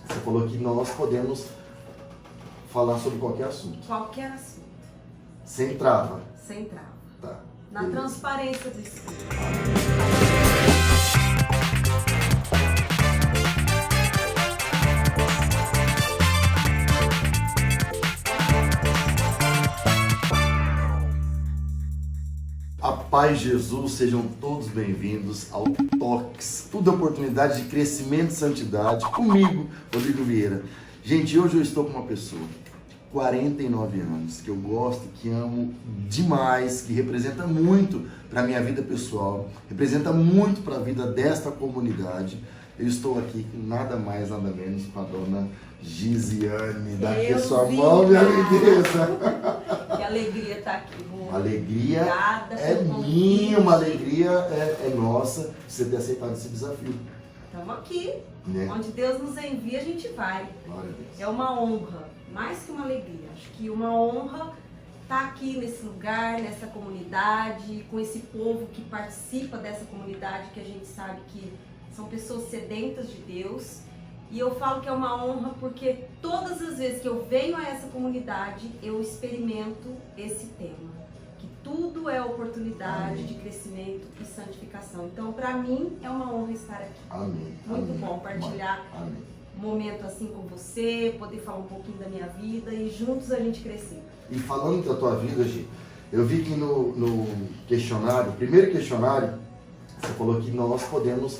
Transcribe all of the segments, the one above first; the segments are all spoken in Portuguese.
Você falou que nós podemos falar sobre qualquer assunto. Qualquer assunto. Sem trava. Sem trava. Tá. Na Beleza. transparência do espírito. A paz de Jesus, sejam todos bem-vindos ao Toques. Tudo é oportunidade de crescimento e santidade. Comigo, Rodrigo Vieira. Gente, hoje eu estou com uma pessoa, 49 anos, que eu gosto, que amo demais, que representa muito para a minha vida pessoal, representa muito para a vida desta comunidade. Eu estou aqui com nada mais, nada menos com a dona Gisiane. Dá aqui a sua mão, minha lindeza. Que alegria estar aqui. Uma alegria Obrigada é pelo minha, convite. uma alegria é nossa você ter aceitado esse desafio. Estamos aqui. Né? Onde Deus nos envia, a gente vai. Glória a Deus. É uma honra, mais que uma alegria. Acho que uma honra estar aqui nesse lugar, nessa comunidade, com esse povo que participa dessa comunidade, que a gente sabe que são pessoas sedentas de Deus. E eu falo que é uma honra porque todas as vezes que eu venho a essa comunidade, eu experimento esse tema. Que tudo é oportunidade Amém. de crescimento e santificação. Então, para mim, é uma honra estar aqui. Amém. Muito Amém. bom partilhar Amém. um momento assim com você, poder falar um pouquinho da minha vida e juntos a gente crescer. E falando da tua vida, Gi, eu vi que no questionário, primeiro questionário, você falou que nós podemos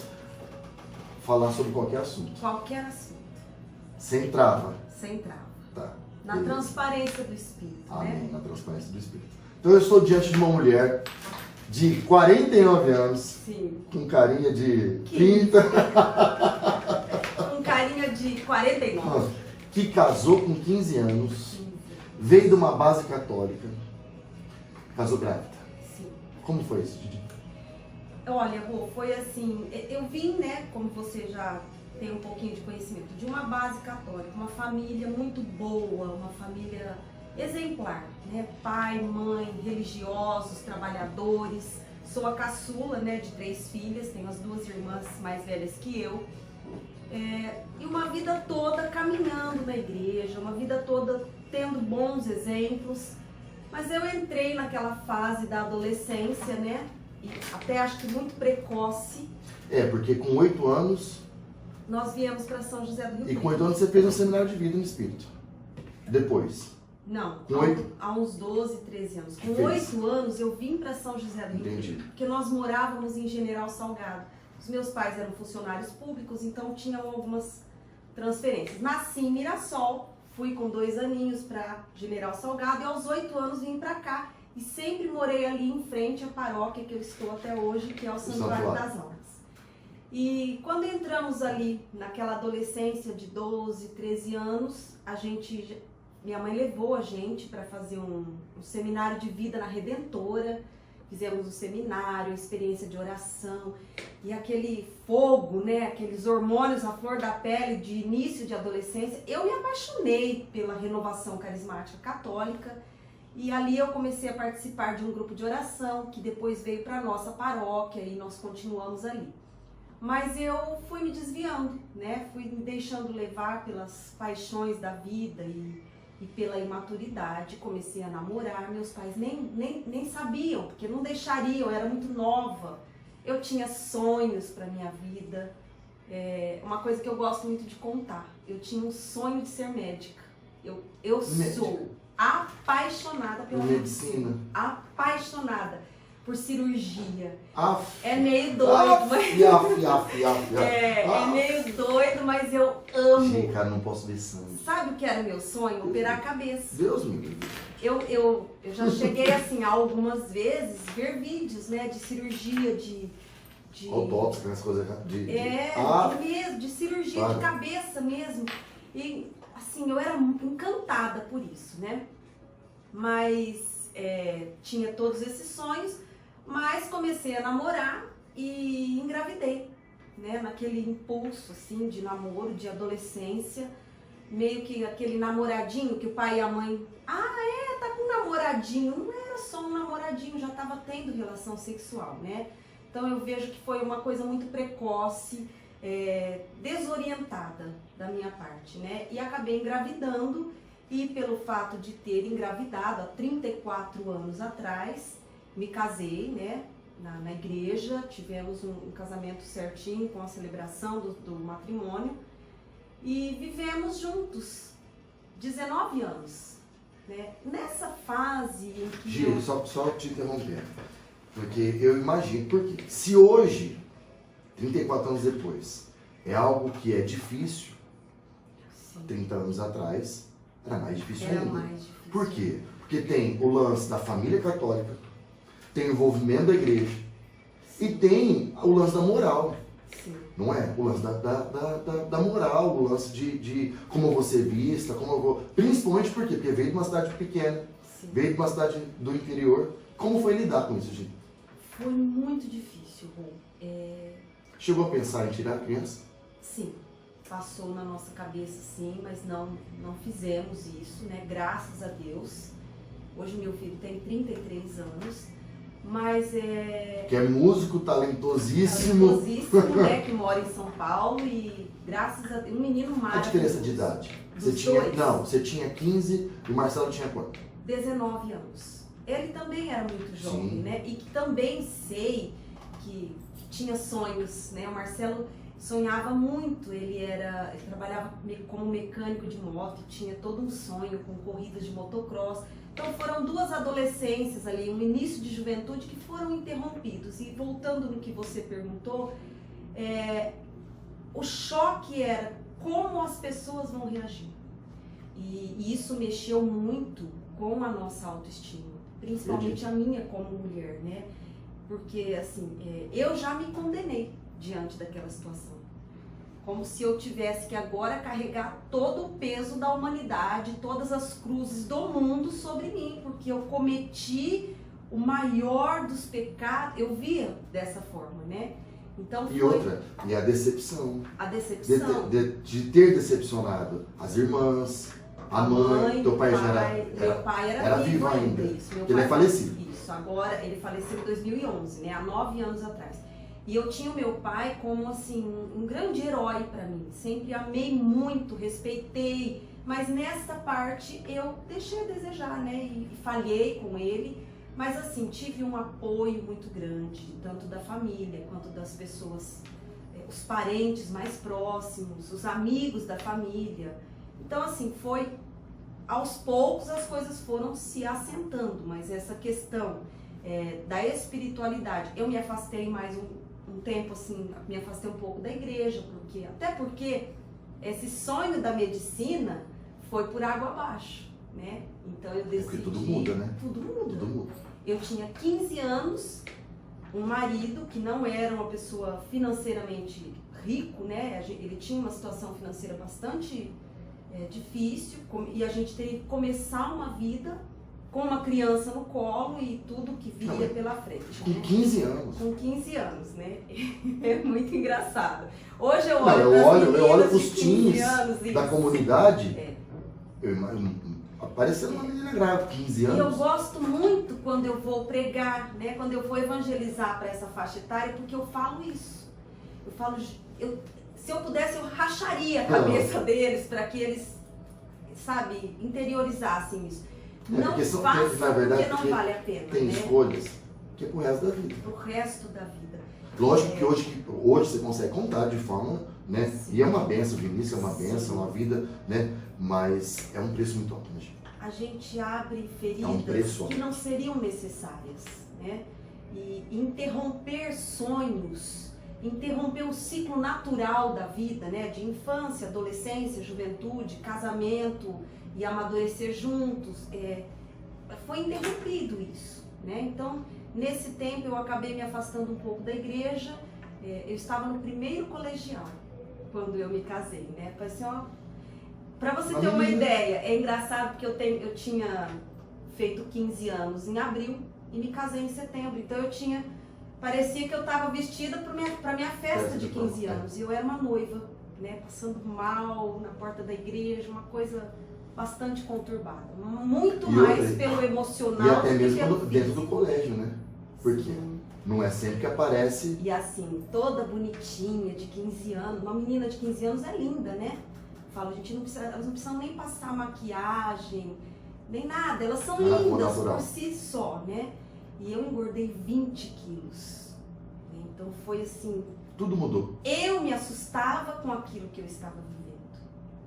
falar sobre qualquer assunto. Qualquer assunto, Sem trava. sem trava. Tá. Na Beleza. transparência do espírito, Amém. né? Na transparência do Espírito. Então eu estou diante de uma mulher de 49 anos, Sim. com carinha de Que 30, Com carinha de 49. que casou com 15 anos, veio de uma base católica, casou grávida. Sim. Como foi isso, Didi? Olha, Rô, foi assim, eu vim, né, como você já tem um pouquinho de conhecimento, de uma base católica, uma família muito boa, uma família exemplar, né? Pai, mãe, religiosos, trabalhadores. Sou a caçula, né, de 3 filhas, tenho as 2 irmãs mais velhas que eu. E uma vida toda caminhando na igreja, uma vida toda tendo bons exemplos. Mas eu entrei naquela fase da adolescência, né? E até acho que muito precoce, Porque com 8 anos, nós viemos para São José do Rio e com Preto. 8 anos você fez um seminário de vida no Espírito. Depois. Não, Com 8? há uns 12, 13 anos. Com Fez. 8 anos eu vim para São José do Rio Entendi. Preto, porque nós morávamos em General Salgado. Os meus pais eram funcionários públicos, então tinham algumas transferências. Nasci em Mirassol, fui com 2 aninhos para General Salgado e aos 8 anos vim para cá. E sempre morei ali em frente à paróquia que eu estou até hoje, que é o Santuário das Almas. E quando entramos ali naquela adolescência de 12, 13 anos, minha mãe levou a gente para fazer um seminário de vida na Redentora. Fizemos um seminário, experiência de oração e aquele fogo, né, aqueles hormônios à flor da pele de início de adolescência. Eu me apaixonei pela renovação carismática católica. E ali eu comecei a participar de um grupo de oração, que depois veio para a nossa paróquia e nós continuamos ali. Mas eu fui me desviando, né? Fui me deixando levar pelas paixões da vida e pela imaturidade. Comecei a namorar, meus pais nem sabiam, porque não deixariam, eu era muito nova. Eu tinha sonhos para minha vida. Uma coisa que eu gosto muito de contar, eu tinha um sonho de ser médica. Eu sou apaixonada pela medicina, apaixonada por cirurgia. É meio doido, mas é meio doido, mas eu amo. Gente, cara, não posso ver sangue. Sabe o que era meu sonho? Operar a cabeça. Deus me livre. Eu já cheguei assim algumas vezes ver vídeos, né, de cirurgia, de Autópsia, aquelas coisas mesmo, de cirurgia Claro. de cabeça mesmo. E assim, eu era encantada por isso, né? Mas tinha todos esses sonhos, mas comecei a namorar e engravidei, né? Naquele impulso assim de namoro, de adolescência, meio que aquele namoradinho que o pai e a mãe, tá com um namoradinho. Não era só um namoradinho, já estava tendo relação sexual, né? Então eu vejo que foi uma coisa muito precoce. desorientada da minha parte, né? E acabei engravidando, e pelo fato de ter engravidado há 34 anos atrás, me casei, né? Na igreja, tivemos um casamento certinho com a celebração do matrimônio e vivemos juntos 19 anos, né? Nessa fase em que Giro, só te interrompendo, porque eu imagino, porque se hoje, 34 anos depois, é algo que é difícil, Sim. 30 anos atrás, era mais difícil Era ainda. mais difícil. Por quê? Porque tem o lance da família católica, tem o envolvimento da igreja e tem o lance da moral, Sim. não é? O lance da moral, o lance de como eu vou ser vista, como eu vou... Principalmente por quê? Porque veio de uma cidade pequena, Sim. veio de uma cidade do interior. Como foi lidar com isso, gente? Foi muito difícil, Rô. Chegou a pensar em tirar a criança? Sim, passou na nossa cabeça sim, mas não fizemos isso, né? Graças a Deus. Hoje meu filho tem 33 anos, mas Que é músico talentosíssimo. talentosíssimo, né? Que mora em São Paulo e graças a Deus, um menino A maravilhoso. diferença de idade? Dos dois. Você tinha 15 e o Marcelo tinha quanto? 19 anos. Ele também era muito jovem, Sim. né? E que também sei que tinha sonhos, né? O Marcelo sonhava muito, ele trabalhava como mecânico de moto, tinha todo um sonho com corridas de motocross. Então foram duas adolescências ali, um início de juventude que foram interrompidos. E voltando no que você perguntou, o choque era como as pessoas vão reagir. E isso mexeu muito com a nossa autoestima, principalmente a minha como mulher, né? Porque, assim, eu já me condenei diante daquela situação. Como se eu tivesse que agora carregar todo o peso da humanidade, todas as cruzes do mundo sobre mim, porque eu cometi o maior dos pecados, eu via dessa forma, né? Então, E outra, e a decepção. A decepção. De ter decepcionado as irmãs, a mãe, teu pai já meu pai era vivo ainda. Isso, meu Ele pai é falecido. Isso, agora ele faleceu em 2011, né? Há 9 anos atrás. E eu tinha o meu pai como assim um grande herói para mim. Sempre amei muito, respeitei, mas nessa parte eu deixei a desejar, né? E falhei com ele, mas assim tive um apoio muito grande, tanto da família quanto das pessoas, os parentes mais próximos, os amigos da família. Então assim foi aos poucos as coisas foram se assentando, mas essa questão da espiritualidade, eu me afastei mais um tempo assim, me afastei um pouco da igreja, até porque esse sonho da medicina foi por água abaixo, né? Então eu decidi... Porque tudo muda, né? Tudo muda. Tudo muda. Eu tinha 15 anos, um marido que não era uma pessoa financeiramente rico, né? Ele tinha uma situação financeira bastante difícil e a gente teria que começar uma vida com uma criança no colo e tudo que via pela frente. Com né? 15 anos. Com 15 anos, né? É muito engraçado. Hoje eu Não, olho eu olho para os teens da comunidade, parecendo uma menina grávida, 15 anos. E eu gosto muito quando eu vou pregar, né? Quando eu vou evangelizar para essa faixa etária, porque eu falo isso. Eu falo, se eu pudesse, eu racharia a cabeça deles para que eles, sabe, interiorizassem isso. Não façam na verdade, porque não vale a pena. Tem né? escolhas que é pro resto da vida. Pro resto da vida. Lógico que hoje você consegue contar de forma, né? Sim. E é uma benção, Vinícius é uma benção, Sim. é uma vida, né? Mas é um preço muito alto, né, gente? A gente abre um feridas preço que não seriam necessárias, né? E interromper sonhos, interromper o ciclo natural da vida, né? De infância, adolescência, juventude, casamento e amadurecer juntos, foi interrompido isso, né? Então, nesse tempo eu acabei me afastando um pouco da igreja. Eu estava no primeiro colegial quando eu me casei, né? Para você ter uma ideia, é engraçado porque eu tinha feito 15 anos em abril e me casei em setembro. Então parecia que eu estava vestida para minha festa de 15 anos. E eu era uma noiva, né? Passando mal na porta da igreja, uma coisa bastante conturbada. Muito mais pelo emocional e até do que mesmo pelo dentro do colégio, né? Por quê? Não é sempre que aparece. E assim, toda bonitinha, de 15 anos, uma menina de 15 anos é linda, né? Falo, a gente não precisa, elas não precisam nem passar maquiagem, nem nada, elas são lindas por si só, né? E eu engordei 20 quilos. Então foi assim... Tudo mudou. Eu me assustava com aquilo que eu estava vivendo.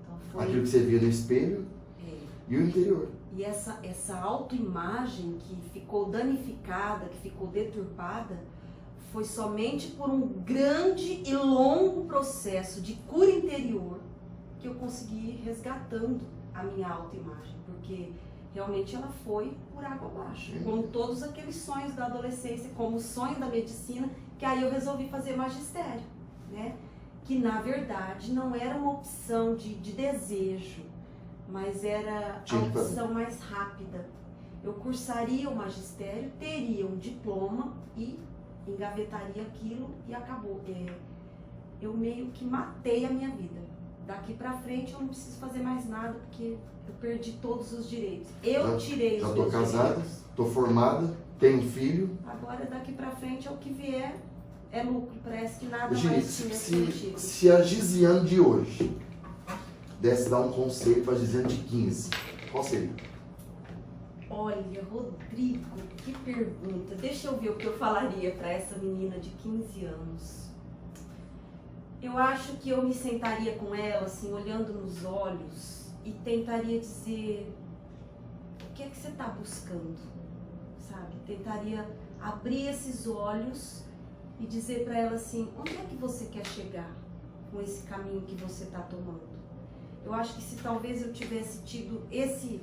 Então foi... Aquilo que você via no espelho e o interior. E essa autoimagem que ficou danificada, que ficou deturpada, foi somente por um grande e longo processo de cura interior que eu consegui ir resgatando a minha autoimagem. Porque realmente ela foi por água abaixo. Como todos aqueles sonhos da adolescência, como o sonho da medicina, que aí eu resolvi fazer magistério, né? Que na verdade não era uma opção de desejo, mas era a opção mais rápida. Eu cursaria o magistério, teria um diploma e engavetaria aquilo e acabou. Eu meio que matei a minha vida. Daqui pra frente eu não preciso fazer mais nada porque eu perdi todos os direitos. Eu tirei os meus direitos. Já tô casada, tô formada, tenho filho. Agora daqui pra frente é o que vier, é lucro. Parece que nada Gini, mais tinha sentido. Se a Gisiane de hoje desse dar um conselho pra Gisiane de 15, qual seria? Olha, Rodrigo, que pergunta. Deixa eu ver o que eu falaria pra essa menina de 15 anos. Eu acho que eu me sentaria com ela, assim, olhando nos olhos e tentaria dizer o que é que você está buscando, sabe? Tentaria abrir esses olhos e dizer para ela assim, onde é que você quer chegar com esse caminho que você está tomando? Eu acho que se talvez eu tivesse tido esse,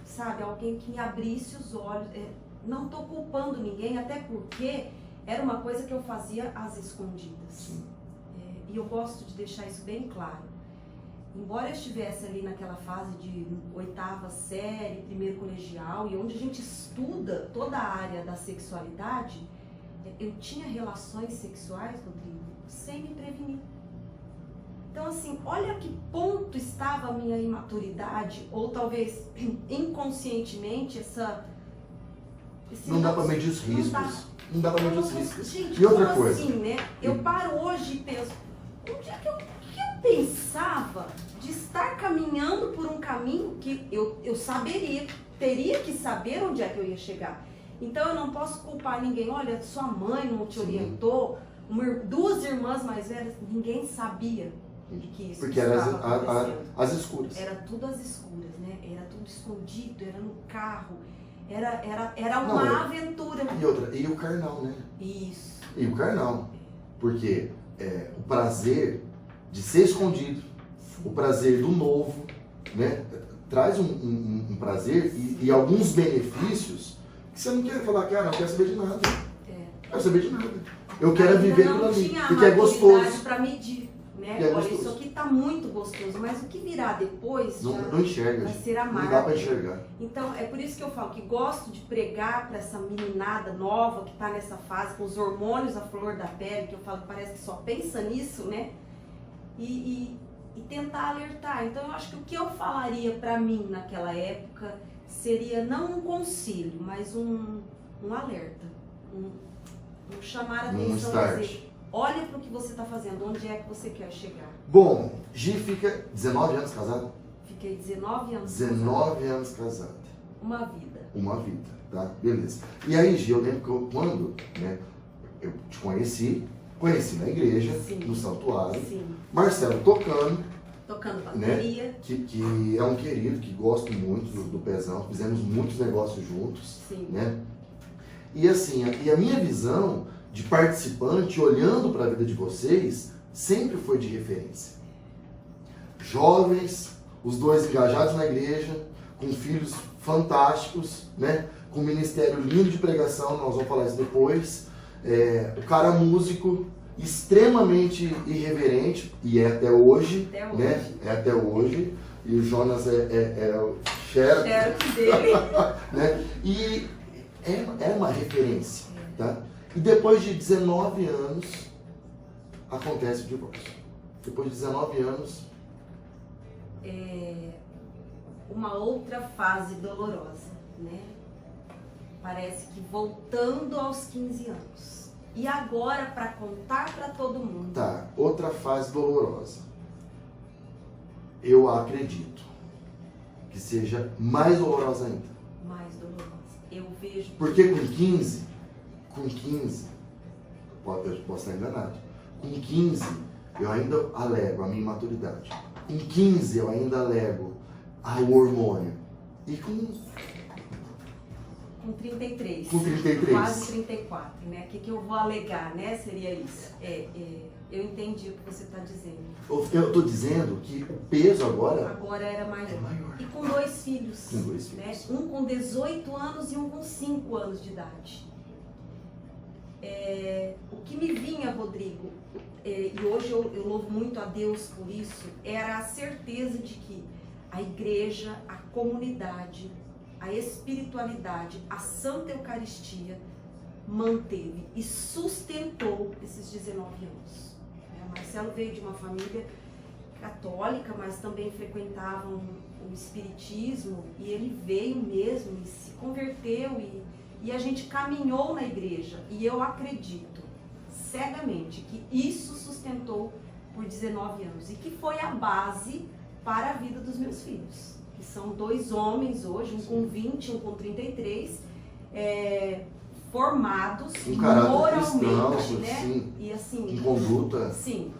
sabe, alguém que me abrisse os olhos, não estou culpando ninguém, até porque era uma coisa que eu fazia às escondidas. E eu gosto de deixar isso bem claro. Embora eu estivesse ali naquela fase de 8ª série, 1º colegial, e onde a gente estuda toda a área da sexualidade, eu tinha relações sexuais, Rodrigo, sem me prevenir. Então assim, olha a que ponto estava a minha imaturidade, ou talvez inconscientemente não dá para medir os riscos. Não dá para medir os riscos. Gente, e outra como coisa? Assim, né? Eu paro hoje e penso, onde é que eu pensava de estar caminhando por um caminho que eu saberia, teria que saber onde é que eu ia chegar. Então eu não posso culpar ninguém, olha, sua mãe não te orientou, duas irmãs mais velhas, ninguém sabia que isso porque era as escuras. Era tudo às escuras, né? Era tudo escondido, era no carro, era uma aventura. E o carnal, né? Isso. E o carnal, porque o prazer de ser escondido, o prazer do novo, né? Traz um prazer e alguns benefícios que você não quer falar, cara, não quero saber de nada. Não quero saber de nada. Eu quero viver aquilo ali, porque é gostoso. Para medir, né? Olha, isso aqui tá muito gostoso, mas o que virá depois não enxerga, vai ser amargo. Não dá para enxergar. Então, é por isso que eu falo que gosto de pregar para essa meninada nova que tá nessa fase, com os hormônios à flor da pele, que eu falo que parece que só pensa nisso, né? E tentar alertar. Então eu acho que o que eu falaria para mim naquela época seria não um conselho, mas um alerta, um chamar a atenção, dizer, olha para o que você está fazendo, onde é que você quer chegar. Bom, Gi fica 19 anos casada? Fiquei 19 anos 19 anos casada. Uma vida. Uma vida, tá? Beleza. E aí, Gi, eu lembro que quando, né, eu te conheci na igreja, sim, no santuário, sim, Marcelo tocando bateria, né, que é um querido, que gosto muito do Pezão, fizemos muitos negócios juntos, sim, né? E assim, a minha visão de participante, olhando para a vida de vocês, sempre foi de referência. Jovens, os dois engajados na igreja, com filhos fantásticos, né? Com um ministério lindo de pregação, nós vamos falar isso depois. O cara músico, extremamente irreverente, e é até hoje, né? É até hoje. E o Jonas é o xerox dele. Né? E é uma referência, tá? E depois de 19 anos, acontece o divórcio. Depois de 19 anos... uma outra fase dolorosa, né? Parece que voltando aos 15 anos. E agora, para contar para todo mundo. Tá, outra fase dolorosa. Eu acredito que seja mais dolorosa ainda. Mais dolorosa. Eu vejo. Porque com 15, eu posso estar enganado, com 15 eu ainda alego a minha imaturidade. Com 15 eu ainda alego o hormônio. E com 33. Com 33. Quase 34, né? O que eu vou alegar, né? Seria isso. Eu entendi o que você está dizendo. Eu estou dizendo que o peso agora era maior. É maior. E com 2 filhos. Com 2 filhos. Né? Um com 18 anos e um com 5 anos de idade. O que me vinha, Rodrigo, e hoje eu louvo muito a Deus por isso, era a certeza de que a igreja, a comunidade, a espiritualidade, a Santa Eucaristia manteve e sustentou esses 19 anos. Marcelo veio de uma família católica, mas também frequentavam o espiritismo, e ele veio mesmo e se converteu e a gente caminhou na igreja, e eu acredito cegamente que isso sustentou por 19 anos e que foi a base para a vida dos meus filhos, que são 2 homens hoje, um com 20, um com 33, formados moralmente, né? Sim, e assim, em conduta. Sim.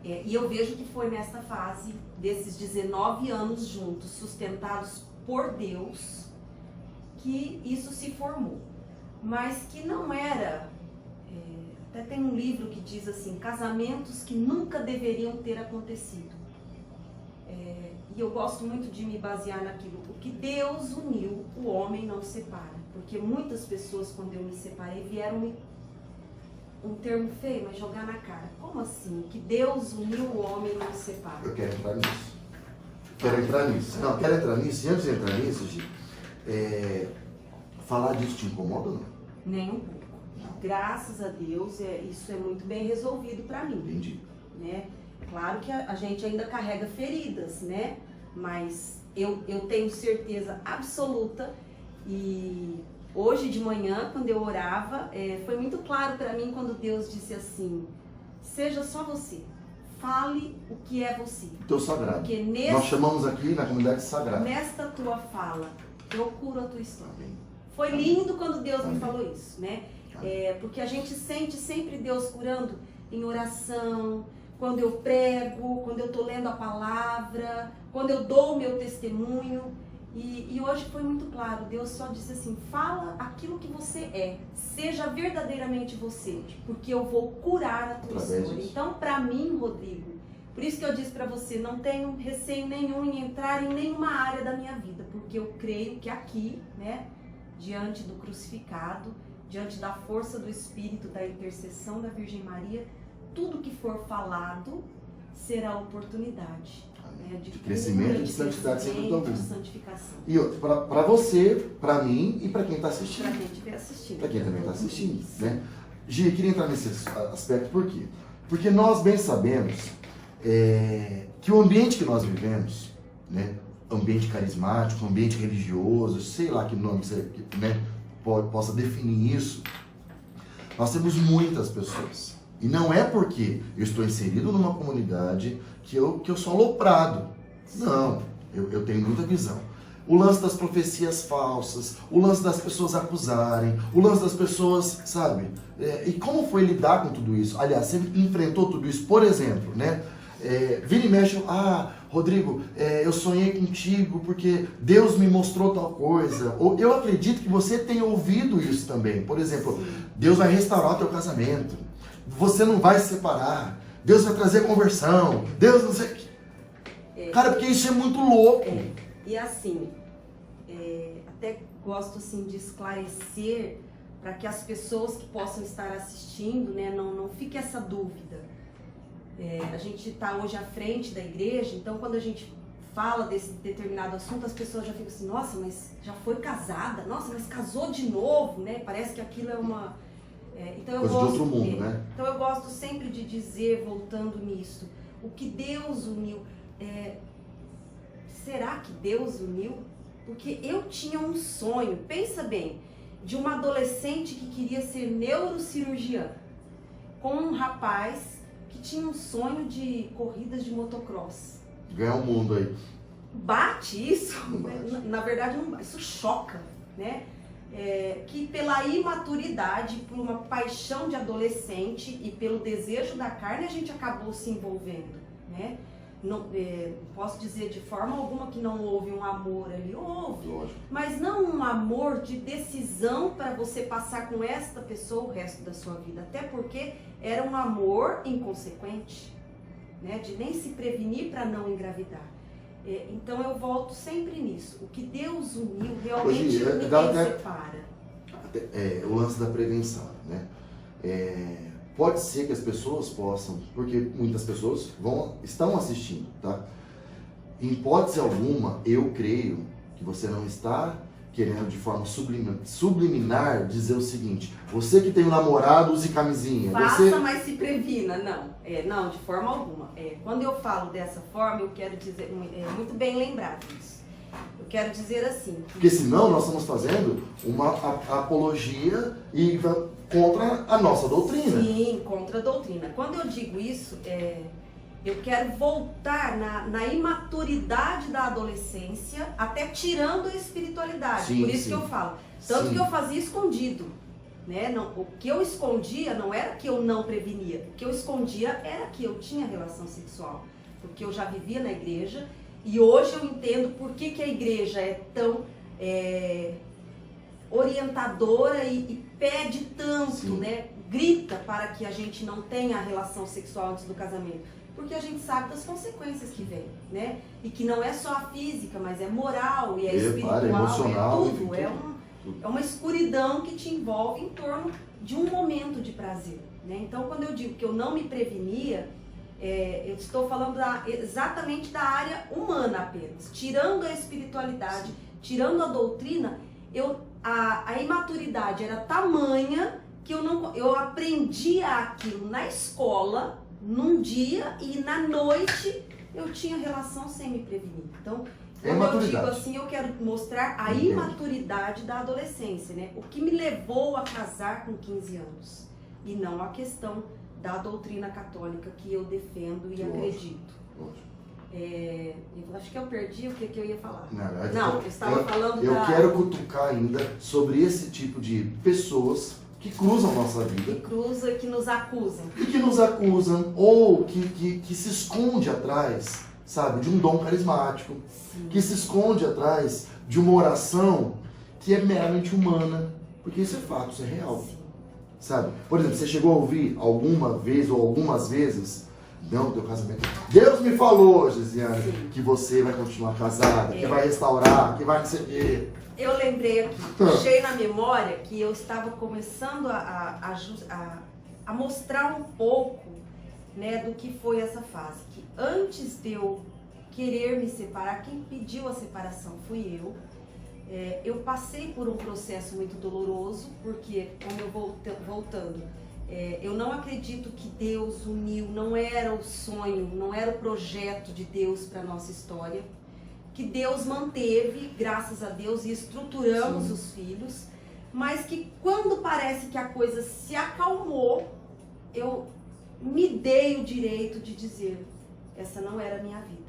E eu vejo que foi nesta fase desses 19 anos juntos, sustentados por Deus, que isso se formou. Mas que não era... até tem um livro que diz assim, casamentos que nunca deveriam ter acontecido. E eu gosto muito de me basear naquilo. O que Deus uniu, o homem não separa. Porque muitas pessoas, quando eu me separei, vieram me... um termo feio, mas jogar na cara. Como assim? Que Deus uniu o homem não separa. Eu quero entrar nisso. Quero entrar nisso. Não, quero entrar nisso. E antes de entrar nisso, Gi, falar disso te incomoda ou não? Nem um pouco. Graças a Deus, isso é muito bem resolvido para mim. Entendi. Né? Claro que a gente ainda carrega feridas, né? Mas eu tenho certeza absoluta. E hoje de manhã, quando eu orava, foi muito claro para mim quando Deus disse assim, seja só você, fale o que é você. Teu sagrado. Porque nós chamamos aqui na comunidade sagrado. Nesta tua fala, eu curo a tua história. Amém. Foi lindo quando Deus me falou isso, né? Amém. Porque a gente sente sempre Deus curando em oração, quando eu prego, quando eu estou lendo a palavra, quando eu dou o meu testemunho. E hoje foi muito claro, Deus só disse assim, fala aquilo que você é, seja verdadeiramente você, porque eu vou curar a tua história. Então, para mim, Rodrigo, por isso que eu disse para você, não tenho receio nenhum em entrar em nenhuma área da minha vida, porque eu creio que aqui, né, diante do crucificado, diante da força do Espírito, da intercessão da Virgem Maria, tudo que for falado será oportunidade. De crescimento e de santidade sempre do de santificação. E para você, para mim e para quem está assistindo. Para quem estiver assistindo. Para quem também está assistindo, né? Gi, queria entrar nesse aspecto, por quê? Porque nós bem sabemos que o ambiente que nós vivemos, né? Ambiente carismático, ambiente religioso, sei lá que nome você, né, possa definir isso, nós temos muitas pessoas. E não é porque eu estou inserido numa comunidade que eu sou aloprado. Não, eu tenho muita visão. O lance das profecias falsas, o lance das pessoas acusarem, o lance das pessoas, sabe? E como foi lidar com tudo isso? Aliás, você enfrentou tudo isso, por exemplo, né? Vira e mexe, Rodrigo, eu sonhei contigo porque Deus me mostrou tal coisa. Ou eu acredito que você tenha ouvido isso também. Por exemplo, sim, Deus vai restaurar o teu casamento. Você não vai se separar. Deus vai trazer conversão. Deus não sei... Cara, porque isso é muito louco. E assim, até gosto assim de esclarecer para que as pessoas que possam estar assistindo, né, não fique essa dúvida. A gente está hoje à frente da igreja, então quando a gente fala desse determinado assunto, as pessoas já ficam assim, nossa, mas já foi casada? Nossa, mas casou de novo, né? Parece que aquilo é uma... então eu gosto, de outro mundo, né? Então eu gosto sempre de dizer, voltando nisso, o que Deus uniu. Será que Deus uniu? Porque eu tinha um sonho, pensa bem, de uma adolescente que queria ser neurocirurgiã, com um rapaz que tinha um sonho de corridas de motocross. Ganhar o mundo aí. Bate isso? Bate. Na verdade, não, isso choca, né? Que pela imaturidade, por uma paixão de adolescente e pelo desejo da carne, a gente acabou se envolvendo, né? Não, posso dizer de forma alguma que não houve um amor ali, houve, Lógico. mas não um amor de decisão para você passar com esta pessoa o resto da sua vida, até porque era um amor inconsequente, né? De nem se prevenir para não engravidar. Então eu volto sempre nisso. O que Deus uniu realmente ninguém separa. O lance da prevenção, né? Pode ser que as pessoas possam, porque muitas pessoas estão assistindo, tá? Em hipótese alguma, eu creio que você não está querendo de forma subliminar dizer o seguinte: você que tem um namorado, use camisinha. Faça, mas se previna. Não, não, de forma alguma. Quando eu falo dessa forma, eu quero dizer, muito bem lembrado isso. Eu quero dizer assim. Porque senão nós estamos fazendo uma apologia contra a nossa doutrina. Sim, contra a doutrina. Quando eu digo isso, eu quero voltar na imaturidade da adolescência, até tirando a espiritualidade. Sim, por isso sim. que eu falo. Tanto Sim. que eu fazia escondido. Né? Não, o que eu escondia não era que eu não prevenia. O que eu escondia era que eu tinha relação sexual. Porque eu já vivia na igreja. E hoje eu entendo por que a igreja é tão orientadora e pede tanto, Sim. né? Grita para que a gente não tenha a relação sexual antes do casamento. Porque a gente sabe das consequências que vem, né? E que não é só a física, mas é moral, e é espiritual, emocional, é tudo. É uma escuridão que te envolve em torno de um momento de prazer, né? Então, quando eu digo que eu não me prevenia, eu estou falando exatamente da área humana apenas. Tirando a espiritualidade, tirando a doutrina, a imaturidade era tamanha que eu aprendia aquilo na escola, num dia, e na noite eu tinha relação sem me prevenir. Então, quando eu digo assim, eu quero mostrar a imaturidade da adolescência, né? O que me levou a casar com 15 anos, e não a questão da doutrina católica que eu defendo e acredito. Acho que eu perdi o que eu ia falar. Não, eu estava falando Eu quero cutucar ainda sobre esse tipo de pessoas que cruzam nossa vida. Que cruzam e que nos acusam. E que nos acusam, ou que se esconde atrás, sabe, de um dom carismático. Sim. Que se esconde atrás de uma oração que é meramente humana. Porque isso é fato, isso é real. Sim. Sabe? Por exemplo, você chegou a ouvir alguma vez ou algumas vezes: não, teu casamento. Deus me falou, Gesiane, que você vai continuar casada, que vai restaurar, que vai receber. Eu lembrei aqui, puxei na memória que eu estava começando a mostrar um pouco, né, do que foi essa fase. Que antes de eu querer me separar, quem pediu a separação fui eu. Eu passei por um processo muito doloroso, porque, como eu voltando, eu não acredito que Deus uniu, não era o sonho, não era o projeto de Deus para a nossa história, que Deus manteve, graças a Deus, e estruturamos os filhos, mas que quando parece que a coisa se acalmou, eu me dei o direito de dizer: essa não era a minha vida.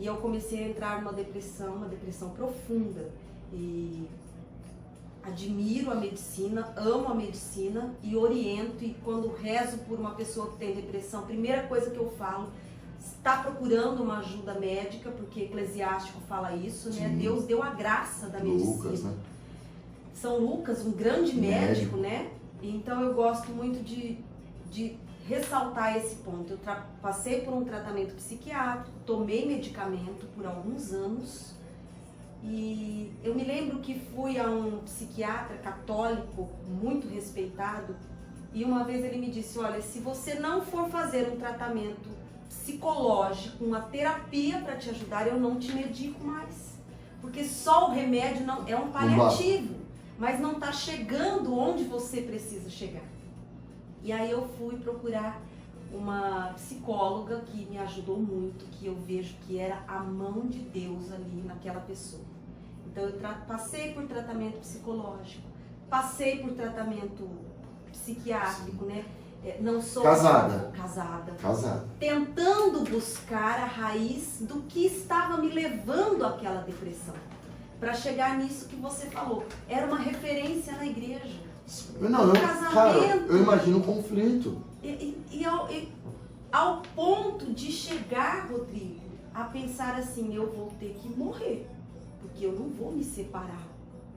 E eu comecei a entrar numa depressão profunda. E admiro a medicina, amo a medicina e oriento. E quando rezo por uma pessoa que tem depressão, a primeira coisa que eu falo: está procurando uma ajuda médica, porque Eclesiástico fala isso, né? Deus deu a graça da medicina. Lucas, né? São Lucas, um grande médico, né? Então eu gosto muito de ressaltar esse ponto. Eu passei por um tratamento psiquiátrico, tomei medicamento por alguns anos, e eu me lembro que fui a um psiquiatra católico muito respeitado, e uma vez ele me disse: olha, se você não for fazer um tratamento psicológico, uma terapia para te ajudar, eu não te medico mais, porque só o remédio não é um paliativo, mas não está chegando onde você precisa chegar. E aí eu fui procurar uma psicóloga que me ajudou muito, que eu vejo que era a mão de Deus ali naquela pessoa. Então eu passei por tratamento psicológico, passei por tratamento psiquiátrico, né? Não sou Casada. Casada. Tentando buscar a raiz do que estava me levando àquela depressão. Para chegar nisso que você falou. Era uma referência na igreja. Não, cara, eu imagino um conflito. E ao ponto de chegar, Rodrigo, a pensar assim, eu vou ter que morrer, porque eu não vou me separar.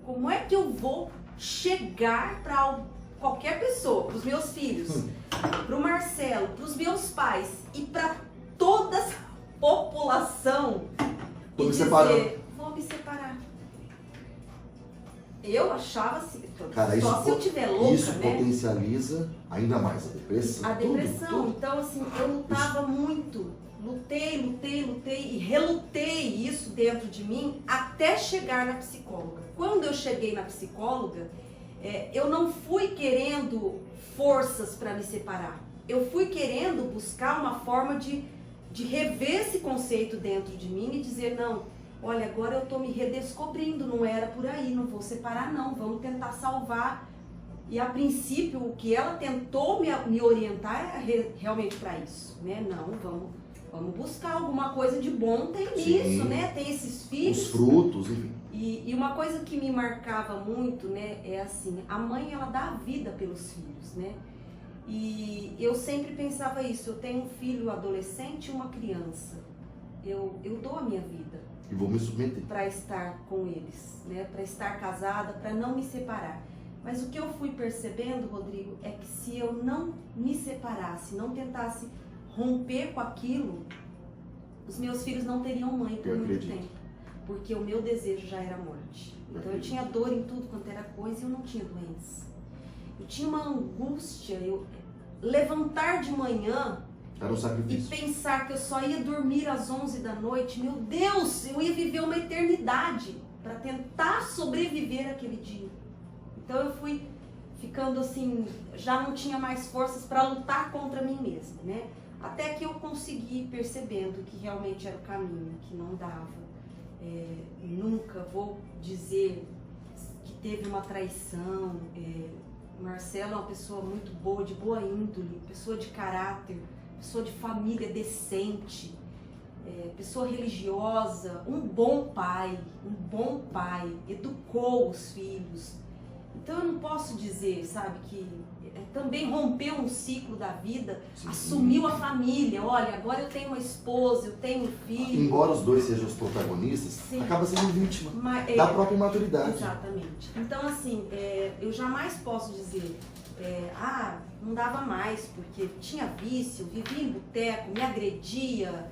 Como é que eu vou chegar para qualquer pessoa, para os meus filhos, para o Marcelo, para os meus pais e para toda a população e dizer, vou me separar. Eu achava assim, cara, só se eu tiver louca, isso né? potencializa ainda mais a depressão. A depressão. Tudo. Então, assim, eu lutava muito. Lutei e relutei isso dentro de mim até chegar na psicóloga. Quando eu cheguei na psicóloga, eu não fui querendo forças para me separar. Eu fui querendo buscar uma forma de rever esse conceito dentro de mim e dizer, não, olha, agora eu estou me redescobrindo, não era por aí, não vou separar não, vamos tentar salvar. E a princípio, o que ela tentou me orientar é realmente para isso, né? Não, vamos buscar alguma coisa de bom, tem nisso, né? Tem esses filhos. Os frutos, enfim. E uma coisa que me marcava muito, né, é assim, a mãe, ela dá a vida pelos filhos, né? E eu sempre pensava isso, eu tenho um filho adolescente e uma criança. Eu dou a minha vida. E vou me submeter. Para estar com eles, né? Para estar casada, para não me separar. Mas o que eu fui percebendo, Rodrigo, é que se eu não me separasse, não tentasse romper com aquilo, os meus filhos não teriam mãe por muito tempo. Porque o meu desejo já era a morte. Então eu tinha dor em tudo quanto era coisa e eu não tinha doença. Eu tinha uma angústia, eu levantar de manhã era um sacrifício. E pensar que eu só ia dormir às 11 da noite, meu Deus, eu ia viver uma eternidade para tentar sobreviver aquele dia. Então eu fui ficando assim, já não tinha mais forças para lutar contra mim mesma, né? Até que eu consegui percebendo que realmente era o caminho, que não dava. Nunca vou dizer que teve uma traição. Marcelo é uma pessoa muito boa, de boa índole, pessoa de caráter, pessoa de família decente, pessoa religiosa, um bom pai, educou os filhos. Então eu não posso dizer, sabe, que também rompeu um ciclo da vida, sim, assumiu a família, olha, agora eu tenho uma esposa, eu tenho um filho. Embora os dois sejam os protagonistas, sim, acaba sendo vítima da própria imaturidade. Exatamente. Então assim, eu jamais posso dizer, não dava mais, porque tinha vício, vivia em boteco, me agredia.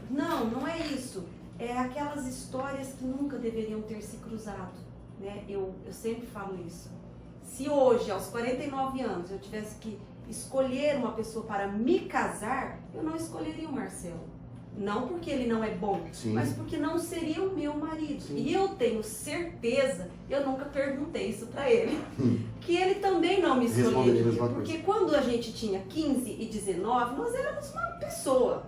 Não é isso. É aquelas histórias que nunca deveriam ter se cruzado, né? Eu sempre falo isso. Se hoje, aos 49 anos, eu tivesse que escolher uma pessoa para me casar, eu não escolheria o Marcelo. Não porque ele não é bom, sim, mas porque não seria o meu marido. Sim. E eu tenho certeza, eu nunca perguntei isso para ele, que ele também não me escolheria. Porque quando a gente tinha 15 e 19, nós éramos uma pessoa.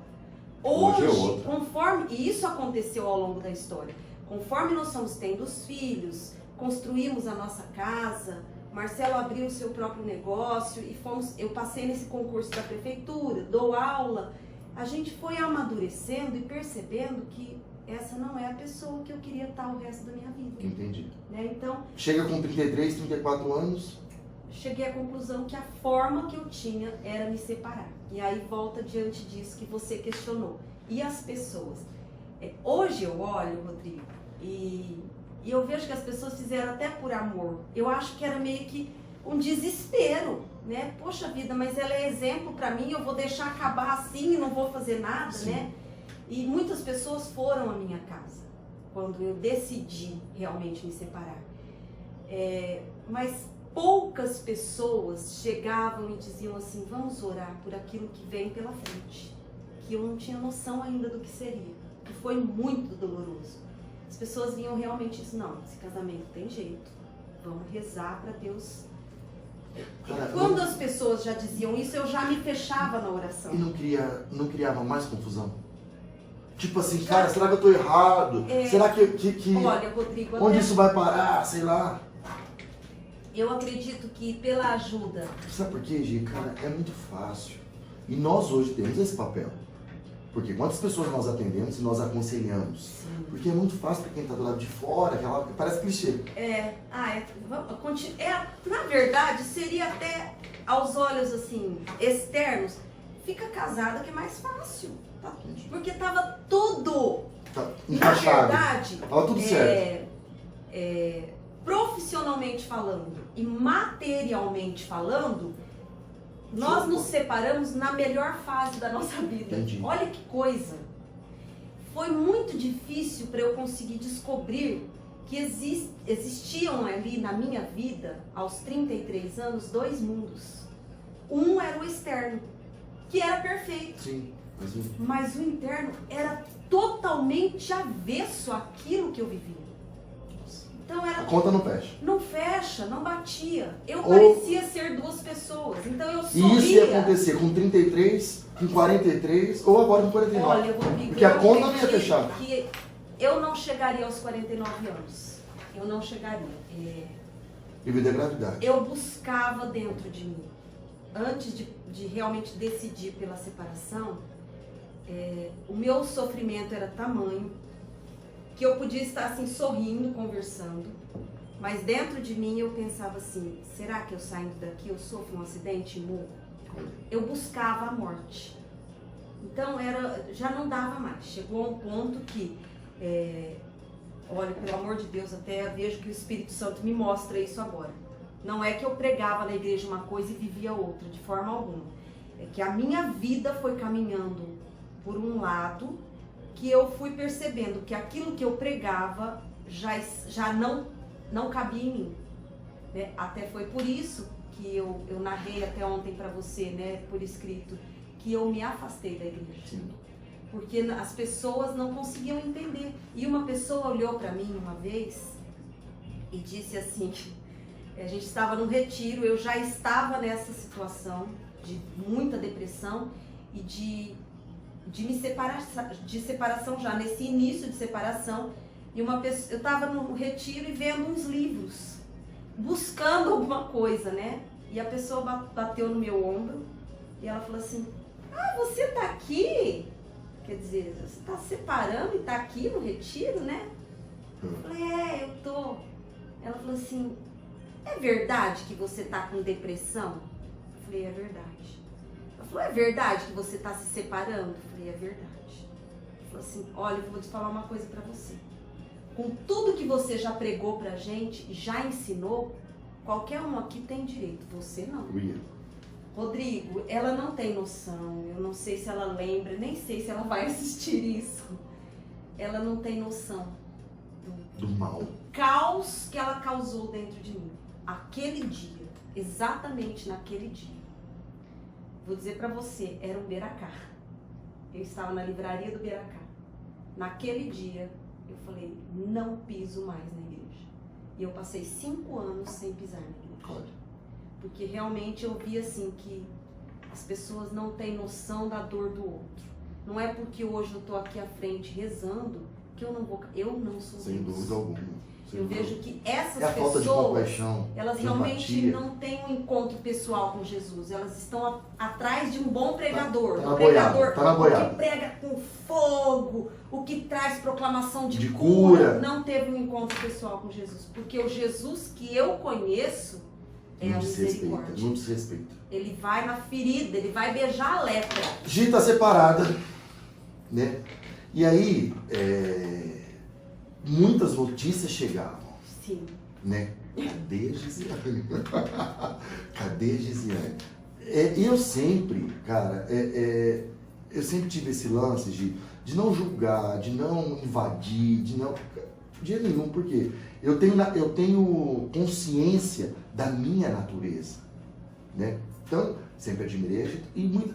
Hoje, conforme, e isso aconteceu ao longo da história, conforme nós fomos tendo os filhos, construímos a nossa casa, Marcelo abriu o seu próprio negócio e eu passei nesse concurso da prefeitura, dou aula. A gente foi amadurecendo e percebendo que essa não é a pessoa que eu queria estar o resto da minha vida. Entendi. Né? Então, chega com 33, 34 anos? Cheguei à conclusão que a forma que eu tinha era me separar. E aí volta diante disso que você questionou. E as pessoas? Hoje eu olho, Rodrigo, e eu vejo que as pessoas fizeram até por amor. Eu acho que era meio que um desespero, né? Poxa vida, mas ela é exemplo para mim, eu vou deixar acabar assim e não vou fazer nada, sim, né? E muitas pessoas foram à minha casa quando eu decidi realmente me separar. Mas poucas pessoas chegavam e diziam assim, vamos orar por aquilo que vem pela frente, que eu não tinha noção ainda do que seria, que foi muito doloroso. As pessoas vinham realmente isso, não, esse casamento tem jeito, vamos rezar para Deus. Cara, quando as pessoas já diziam isso, eu já me fechava na oração. E não criava mais confusão? Tipo assim, cara, será que eu tô errado? Será que olha, Rodrigo, onde isso vai parar? Sei lá. Eu acredito que pela ajuda... Sabe por quê, Gi? Cara, é muito fácil. E nós hoje temos esse papel. Porque quantas pessoas nós atendemos e nós aconselhamos? Sim. Porque é muito fácil para quem está do lado de fora, parece clichê. Na verdade, seria até aos olhos assim, externos, fica casada que é mais fácil. Tá? Porque tava tudo, encaixado. na verdade, tava tudo certo. Profissionalmente falando e materialmente falando, nós nos separamos na melhor fase da nossa vida. Entendi. Olha que coisa. Foi muito difícil para eu conseguir descobrir que existiam ali na minha vida, aos 33 anos, dois mundos. Um era o externo, que era perfeito. Sim, mas o interno era totalmente avesso àquilo que eu vivia. Então era... A conta não fecha. Não fecha, não batia. Eu parecia ser duas pessoas. Então eu sorria. E isso ia acontecer com 33, com 43 ou agora com 49. Olha, eu vou dizer porque a conta não ia fechar. Que eu não chegaria aos 49 anos. Eu não chegaria. Devido à gravidade. Eu buscava dentro de mim, antes de realmente decidir pela separação, o meu sofrimento era tamanho que eu podia estar assim sorrindo, conversando, mas dentro de mim eu pensava assim, será que eu saindo daqui eu sofro um acidente e morro? Eu buscava a morte. Então já não dava mais. Chegou a um ponto que, olha, pelo amor de Deus, até vejo que o Espírito Santo me mostra isso agora. Não é que eu pregava na igreja uma coisa e vivia outra, de forma alguma. É que a minha vida foi caminhando por um lado que eu fui percebendo que aquilo que eu pregava já não cabia em mim. Né? Até foi por isso que eu narrei até ontem para você, né, por escrito, que eu me afastei da igreja. Sim. Porque as pessoas não conseguiam entender. E uma pessoa olhou para mim uma vez e disse assim, a gente estava num retiro, eu já estava nessa situação de muita depressão e de separação já, nesse início de separação. E eu estava no retiro e vendo uns livros, buscando alguma coisa, né? E a pessoa bateu no meu ombro e ela falou assim, você tá aqui? Quer dizer, você tá separando e tá aqui no retiro, né? Eu falei, eu tô. Ela falou assim, é verdade que você tá com depressão? Eu falei, é verdade. Ela falou, é verdade que você tá se separando? Eu falei, é verdade. Ela falou assim, olha, eu vou te falar uma coisa pra você. Com tudo que você já pregou pra gente, já ensinou, qualquer um aqui tem direito, você não. Rodrigo, ela não tem noção, eu não sei se ela lembra, nem sei se ela vai assistir isso. Ela não tem noção do mal, do caos que ela causou dentro de mim. Aquele dia, exatamente naquele dia. Vou dizer pra você, era um Beracá. Eu estava na livraria do Beracá. Naquele dia, eu falei, não piso mais na igreja. E eu passei 5 anos sem pisar na igreja. Olha. Porque realmente eu vi assim que as pessoas não têm noção da dor do outro. Não é porque hoje eu estou aqui à frente rezando que eu não sou sem Deus. Dúvida alguma. Eu vejo que essas a falta de pessoas, compaixão, elas de realmente empatia. não têm um encontro pessoal com Jesus. Elas estão atrás de um bom pregador. Tá um na pregador boiada. que prega com fogo, o que traz proclamação de cura. Não teve um encontro pessoal com Jesus. Porque o Jesus que eu conheço é a misericórdia. Não desrespeita. Ele vai na ferida, ele vai beijar a lepra. Gi tá separada, né? E aí, muitas notícias chegavam. Sim. Né? Cadê a Gisiane? Cadê a Gisiane? E eu sempre, cara, eu sempre tive esse lance de não julgar, de não invadir, de jeito nenhum, porque eu tenho consciência da minha natureza, né? Então, sempre admirei e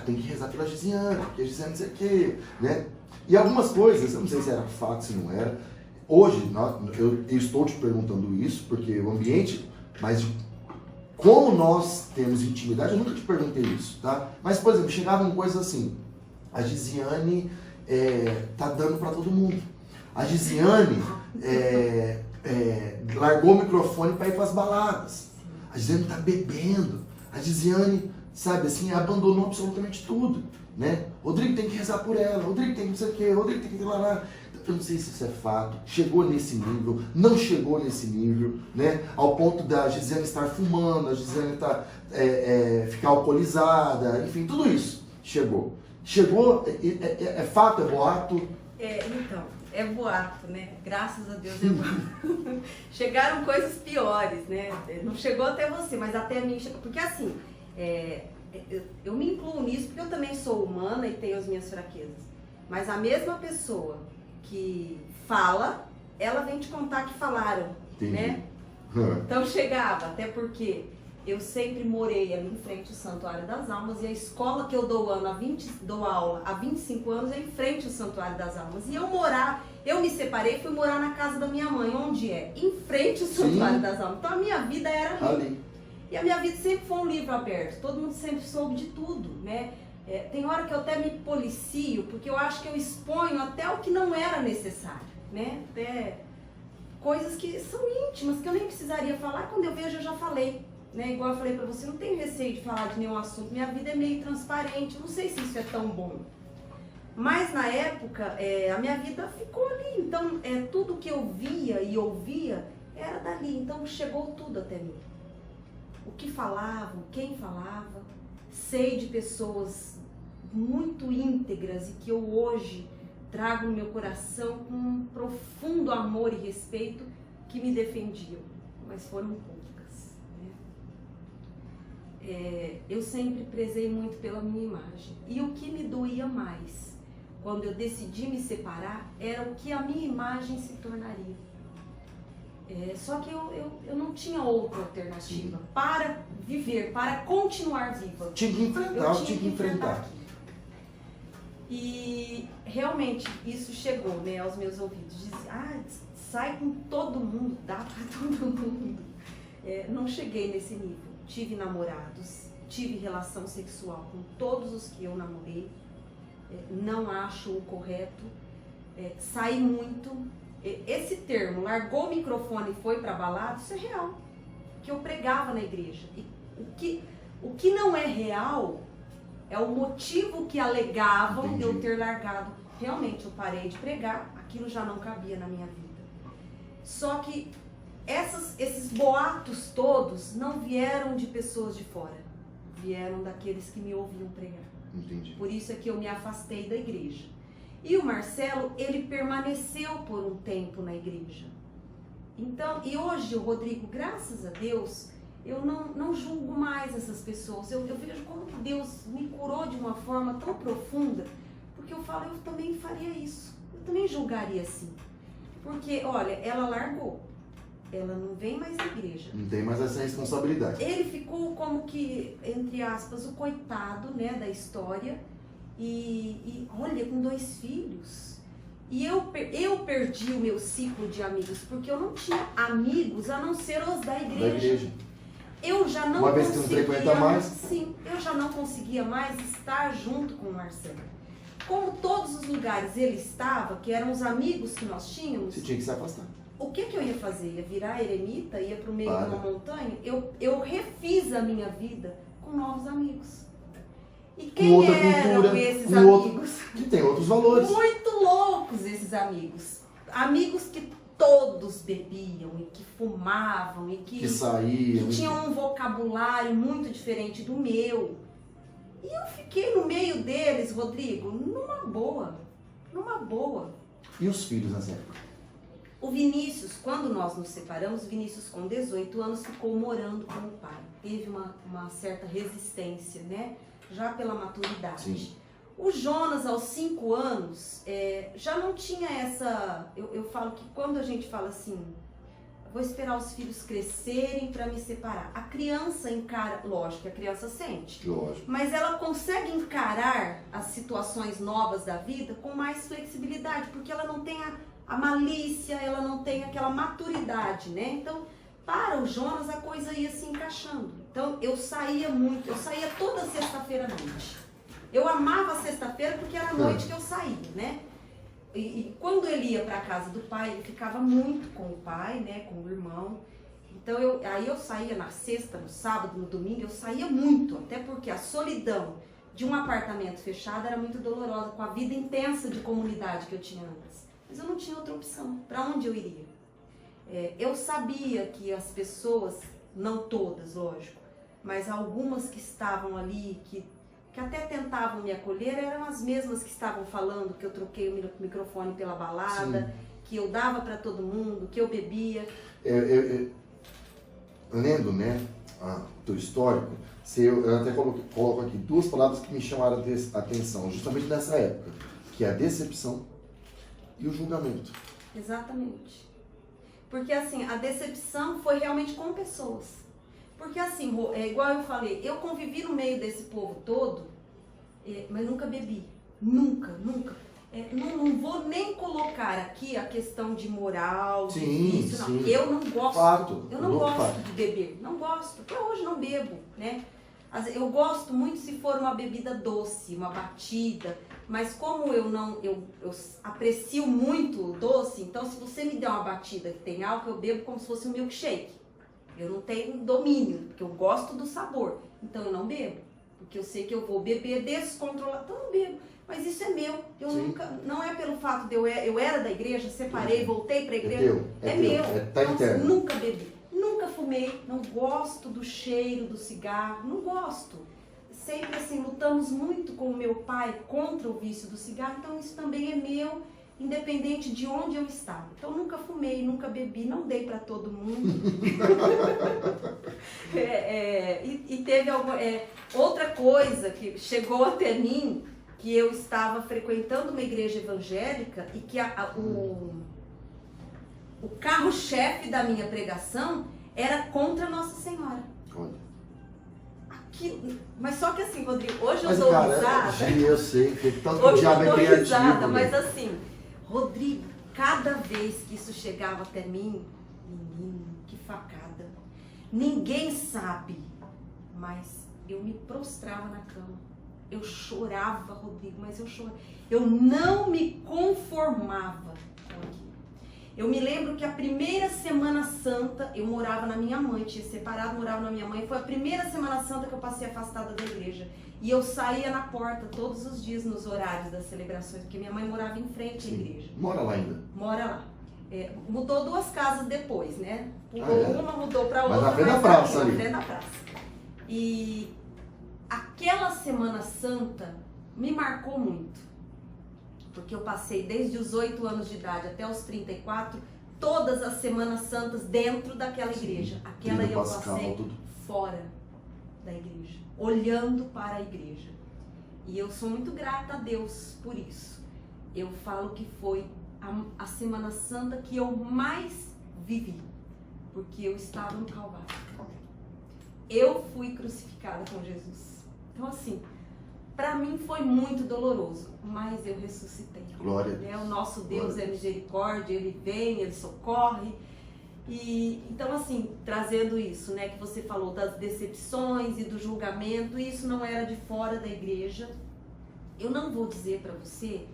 tem que rezar pela Gisiane, porque a Gisiane não sei o quê, né? E algumas coisas, eu não sei se era fato, se não era. Hoje, eu estou te perguntando isso, porque o ambiente, mas como nós temos intimidade, eu nunca te perguntei isso, tá? Mas, por exemplo, chegavam coisas assim, a Gisiane tá dando para todo mundo. A Gisiane largou o microfone para ir para as baladas. A Gisiane tá bebendo. A Gisiane, sabe assim, abandonou absolutamente tudo, né? Rodrigo tem que rezar por ela, Rodrigo tem que não sei o quê, Rodrigo tem que ir lá. Eu não sei se isso é fato, chegou nesse nível, não chegou nesse nível, né? Ao ponto da Gisiane estar fumando, a Gisiane ficar alcoolizada, enfim, tudo isso chegou. Chegou, é fato, é boato? Então, é boato, né? Graças a Deus é boato. Chegaram coisas piores, né? Não chegou até você, mas até a mim chegou. Porque assim, eu me incluo nisso porque eu também sou humana e tenho as minhas fraquezas. Mas a mesma pessoa que fala, ela vem te contar que falaram, né? Então chegava, até porque eu sempre morei ali em frente ao Santuário das Almas e a escola que eu dou aula há 25 anos é em frente ao Santuário das Almas. E eu me separei e fui morar na casa da minha mãe, onde é? Em frente ao Santuário das Almas. Então a minha vida era ali. E a minha vida sempre foi um livro aberto, todo mundo sempre soube de tudo, né? Tem hora que eu até me policio, porque eu acho que eu exponho até o que não era necessário, né? Até coisas que são íntimas, que eu nem precisaria falar, quando eu vejo eu já falei, né? Igual eu falei pra você, não tenho receio de falar de nenhum assunto, minha vida é meio transparente, não sei se isso é tão bom. Mas na época, a minha vida ficou ali, então tudo que eu via e ouvia era dali, então chegou tudo até mim. O que falavam, quem falava, sei de pessoas muito íntegras e que eu hoje trago no meu coração com um profundo amor e respeito que me defendiam, mas foram poucas, né? Eu sempre prezei muito pela minha imagem e o que me doía mais quando eu decidi me separar era o que a minha imagem se tornaria. Só que eu não tinha outra alternativa para viver, para continuar viva. Tinha que enfrentar. E realmente isso chegou, né, aos meus ouvidos. Dizia, sai com todo mundo, dá para todo mundo. Não cheguei nesse nível. Tive namorados, tive relação sexual com todos os que eu namorei. Não acho o correto. Saí muito. Esse termo, largou o microfone e foi para balada, isso é real. Que eu pregava na igreja. E o que não é real é o motivo que alegavam de eu ter largado. Realmente eu parei de pregar, aquilo já não cabia na minha vida. Só que esses boatos todos não vieram de pessoas de fora, vieram daqueles que me ouviam pregar. Entendi. Por isso é que eu me afastei da igreja. E o Marcelo, ele permaneceu por um tempo na igreja. Então, e hoje o Rodrigo, graças a Deus, eu não julgo mais essas pessoas. Eu vejo como que Deus me curou de uma forma tão profunda, porque eu falo, eu também faria isso. Eu também julgaria assim. Porque, olha, ela largou. Ela não vem mais na igreja. Não tem mais essa responsabilidade. Ele ficou como que, entre aspas, o coitado, né, da história. E olha, com 2 filhos. E eu perdi o meu ciclo de amigos, porque eu não tinha amigos a não ser os da igreja. Eu já não Uma vez que não frequenta mais? Sim, eu já não conseguia mais estar junto com o Marcelo. Como todos os lugares ele estava, que eram os amigos que nós tínhamos, você tinha que se afastar. O que eu ia fazer? Ia virar eremita? Ia para o meio de uma montanha? Eu refiz a minha vida com novos amigos. E quem eram esses amigos? Que tem outros valores. Muito loucos esses amigos. Amigos que todos bebiam e que fumavam e que saíam. Que tinham um vocabulário muito diferente do meu. E eu fiquei no meio deles, Rodrigo, numa boa. Numa boa. E os filhos nessa época? O Vinícius, quando nós nos separamos, o Vinícius com 18 anos ficou morando com o pai. Teve uma certa resistência, né? Já pela maturidade. Sim. O Jonas, aos 5 anos, já não tinha essa... Eu falo que quando a gente fala assim, vou esperar os filhos crescerem para me separar. A criança encara... Lógico que a criança sente. Lógico. Mas ela consegue encarar as situações novas da vida com mais flexibilidade, porque ela não tem a malícia, ela não tem aquela maturidade, né? Então, para o Jonas, a coisa ia se encaixando. Então, eu saía toda sexta-feira à noite. Eu amava a sexta-feira porque era a noite que eu saía, né? E quando ele ia para a casa do pai, ele ficava muito com o pai, né, com o irmão. Então aí eu saía na sexta, no sábado, no domingo, eu saía muito, até porque a solidão de um apartamento fechado era muito dolorosa, com a vida intensa de comunidade que eu tinha antes. Mas eu não tinha outra opção. Para onde eu iria? Eu sabia que as pessoas, não todas, lógico, mas algumas que estavam ali, que até tentavam me acolher, eram as mesmas que estavam falando que eu troquei o microfone pela balada, sim, que eu dava para todo mundo, que eu bebia. Lendo, né, teu histórico, eu até coloco aqui 2 palavras que me chamaram a atenção, justamente nessa época, que é a decepção e o julgamento. Exatamente. Porque assim, a decepção foi realmente com pessoas. Porque assim, igual eu falei, eu convivi no meio desse povo todo, mas nunca bebi. Nunca. Não vou nem colocar aqui a questão de moral, de vício, não. Sim. Eu não gosto. Fato. Eu não gosto de beber. Não gosto. Até hoje não bebo, né? Eu gosto muito se for uma bebida doce, uma batida. Mas como eu aprecio muito o doce, então se você me der uma batida que tem álcool, eu bebo como se fosse um milkshake. Eu não tenho domínio, porque eu gosto do sabor. Então eu não bebo. Porque eu sei que eu vou beber descontrolado. Então eu não bebo. Mas isso é meu. Eu nunca. Não é pelo fato de eu era da igreja, separei, voltei pra igreja. É meu. Tá então, interno. Nunca bebi. Nunca fumei. Não gosto do cheiro do cigarro. Não gosto. Sempre assim, lutamos muito com o meu pai contra o vício do cigarro. Então isso também é meu, independente de onde eu estava. Então nunca fumei, nunca bebi, não dei para todo mundo. E teve outra coisa que chegou até mim, que eu estava frequentando uma igreja evangélica e que o carro-chefe da minha pregação era contra Nossa Senhora. Olha. Mas só que assim, Rodrigo, hoje eu dou risada. Eu sei, que tanto hoje diabo eu dou é criativo. Risada, mas assim, Rodrigo, cada vez que isso chegava até mim, menino, que facada. Ninguém sabe, mas eu me prostrava na cama. Eu chorava, Rodrigo, mas eu chorava. Eu não me conformava com aquilo. Eu me lembro que a primeira Semana Santa, eu morava na minha mãe, tinha separado, morava na minha mãe. Foi a primeira Semana Santa que eu passei afastada da igreja. E eu saía na porta todos os dias nos horários das celebrações, porque minha mãe morava em frente à igreja. Mora lá ainda? Mora lá. Mudou 2 casas depois, né? Uma mudou para outra. Mas na frente da praça ali. Na frente da praça. E aquela Semana Santa me marcou muito. Porque eu passei desde os 8 anos de idade até os 34, todas as Semanas Santas dentro daquela igreja. Aquela eu passei fora da igreja, olhando para a igreja. E eu sou muito grata a Deus por isso. Eu falo que foi a Semana Santa que eu mais vivi, porque eu estava no Calvário. Eu fui crucificada com Jesus. Então assim, para mim foi muito doloroso, mas eu ressuscitei. Glória a Deus. O nosso Deus é misericórdia, Ele vem, Ele socorre. E então assim, trazendo isso, né, que você falou das decepções e do julgamento, isso não era de fora da igreja. Eu não vou dizer para você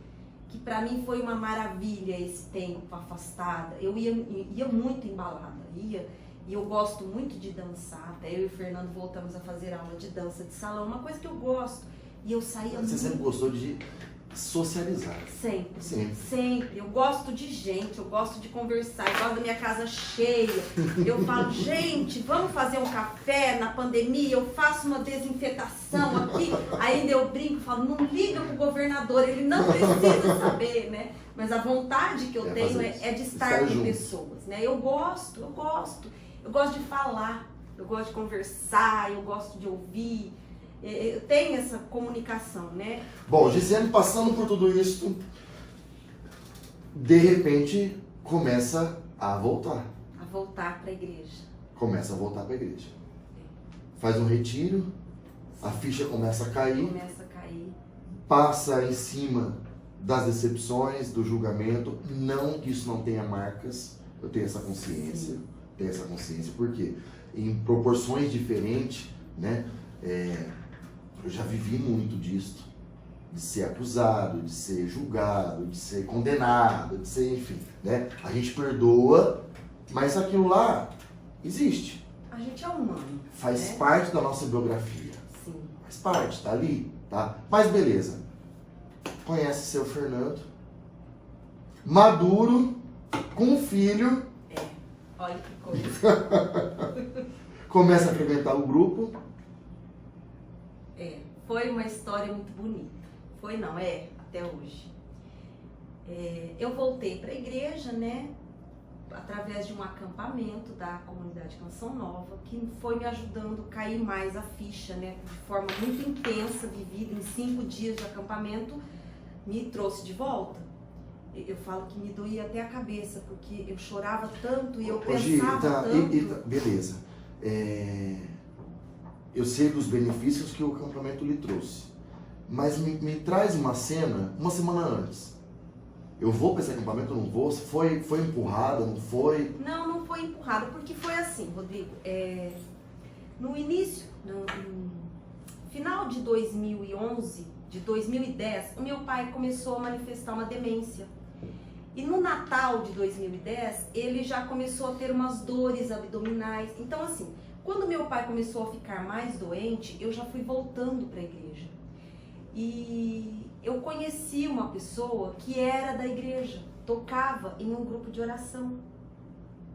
que para mim foi uma maravilha esse tempo afastada. Eu ia muito embalada, e eu gosto muito de dançar. Até eu e o Fernando voltamos a fazer aula de dança de salão, uma coisa que eu gosto. E eu saía muito. Você sempre gostou de socializar? Sempre. Eu gosto de gente, eu gosto de conversar, eu gosto da minha casa cheia. Eu falo, gente, vamos fazer um café na pandemia, eu faço uma desinfetação aqui. Ainda eu brinco, falo, não liga pro governador, ele não precisa saber, né? Mas a vontade que eu tenho é de estar com pessoas, né? Eu gosto de falar, eu gosto de conversar, eu gosto de ouvir. Eu tenho essa comunicação, né? Bom, Gisele, passando por tudo isso, de repente começa a voltar. A voltar para a igreja. Começa a voltar para a igreja. Faz um retiro, a ficha começa a cair. Passa em cima das decepções, do julgamento. Não que isso não tenha marcas, eu tenho essa consciência. Sim. Tenho essa consciência, porque em proporções diferentes, né? Eu já vivi muito disso, de ser acusado, de ser julgado, de ser condenado, de ser, enfim, né? A gente perdoa, mas aquilo lá existe. A gente é humano. Faz né? parte da nossa biografia. Sim. Faz parte, tá ali, tá? Mas beleza. Conhece seu Fernando, maduro, com um filho, Olha que coisa. começa a frequentar o grupo. Foi uma história muito bonita. Foi não, até hoje. Eu voltei para a igreja, né? Através de um acampamento da comunidade Canção Nova, que foi me ajudando a cair mais a ficha, né? De forma muito intensa, vivida em 5 dias de acampamento, me trouxe de volta. Eu falo que me doía até a cabeça, porque eu chorava tanto e eu pensava tanto. Beleza. Eu sei dos benefícios que o acampamento lhe trouxe, mas me traz uma cena, uma semana antes. Eu vou para esse acampamento, não vou? Foi empurrada, não foi? Não foi empurrada, porque foi assim, Rodrigo. No início, no final de 2011, de 2010, o meu pai começou a manifestar uma demência. E no Natal de 2010, ele já começou a ter umas dores abdominais. Então, assim, quando meu pai começou a ficar mais doente, eu já fui voltando para a igreja. E eu conheci uma pessoa que era da igreja, tocava em um grupo de oração.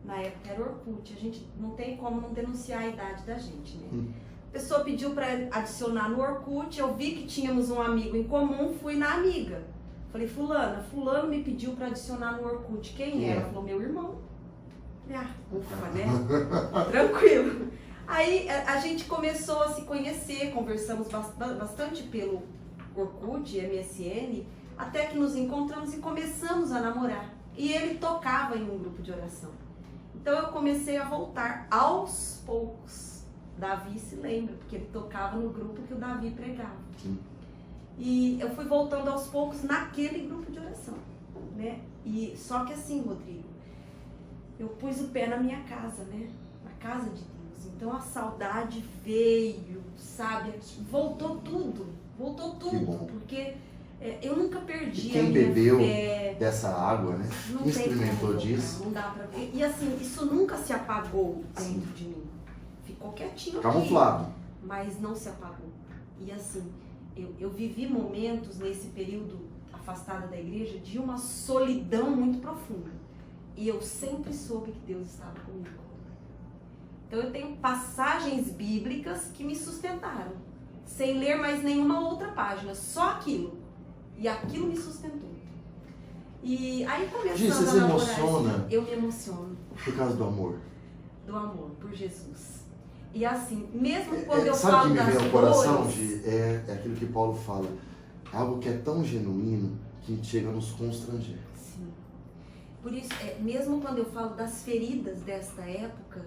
Na época era Orkut, a gente não tem como não denunciar a idade da gente, né? A pessoa pediu para adicionar no Orkut, eu vi que tínhamos um amigo em comum, fui na amiga. Falei, fulano me pediu para adicionar no Orkut. Quem era? Ela falou, meu irmão. Ufa, né? Tranquilo. Aí a gente começou a se conhecer, conversamos bastante pelo Orkut, MSN, até que nos encontramos e começamos a namorar. E ele tocava em um grupo de oração. Então eu comecei a voltar aos poucos. Davi se lembra, porque ele tocava no grupo que o Davi pregava. Sim. E eu fui voltando aos poucos naquele grupo de oração, né? E só que assim, Rodrigo, eu pus o pé na minha casa, né? Na casa de Deus. Então a saudade veio, sabe? Voltou tudo, porque eu nunca perdi quem a minha bebeu fé. Dessa água, né? Não Quem tem experimentou como, disso? não dá pra ver. E assim, isso nunca se apagou dentro de mim. Ficou quietinho aqui, Camuflado. mas não se apagou. E assim, eu vivi momentos nesse período afastada da igreja de uma solidão muito profunda. E eu sempre soube que Deus estava comigo. Então eu tenho passagens bíblicas que me sustentaram, sem ler mais nenhuma outra página, só aquilo. E aquilo me sustentou. E aí começando Gi, você a se namorar, emociona? eu me emociono. Por causa do amor. Do amor por Jesus. E assim, mesmo quando eu sabe falo que me das vem ao coração, dores, Gi? É aquilo que Paulo fala. Algo que é tão genuíno que chega a nos constranger. sim. Por isso, mesmo quando eu falo das feridas desta época,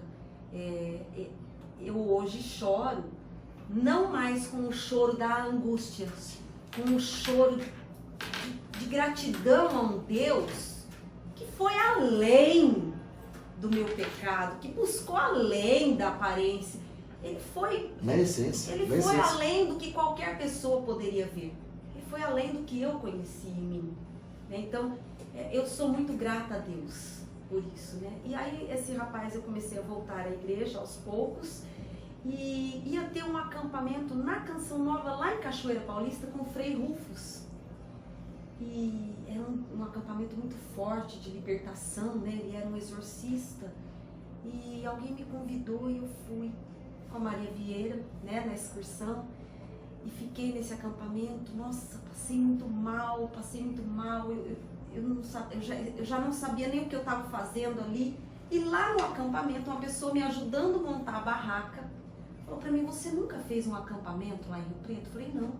eu hoje choro, não mais com o choro da angústia, com o choro de gratidão a um Deus que foi além do meu pecado, que buscou além da aparência. Ele foi Na essência. Ele na foi essência. além do que qualquer pessoa poderia ver. Ele foi além do que eu conheci em mim. Né? Então, eu sou muito grata a Deus por isso. Né? E aí, esse rapaz, eu comecei a voltar à igreja aos poucos. E ia ter um acampamento na Canção Nova, lá em Cachoeira Paulista, com o Frei Rufus. E era um acampamento muito forte de libertação, né? Ele era um exorcista. E alguém me convidou e eu fui com a Maria Vieira, né, na excursão. E fiquei nesse acampamento. Nossa, passei muito mal. Eu já não sabia nem o que eu estava fazendo ali. E lá no acampamento, uma pessoa me ajudando a montar a barraca, falou para mim, você nunca fez um acampamento lá em Rio Preto? Eu falei, não.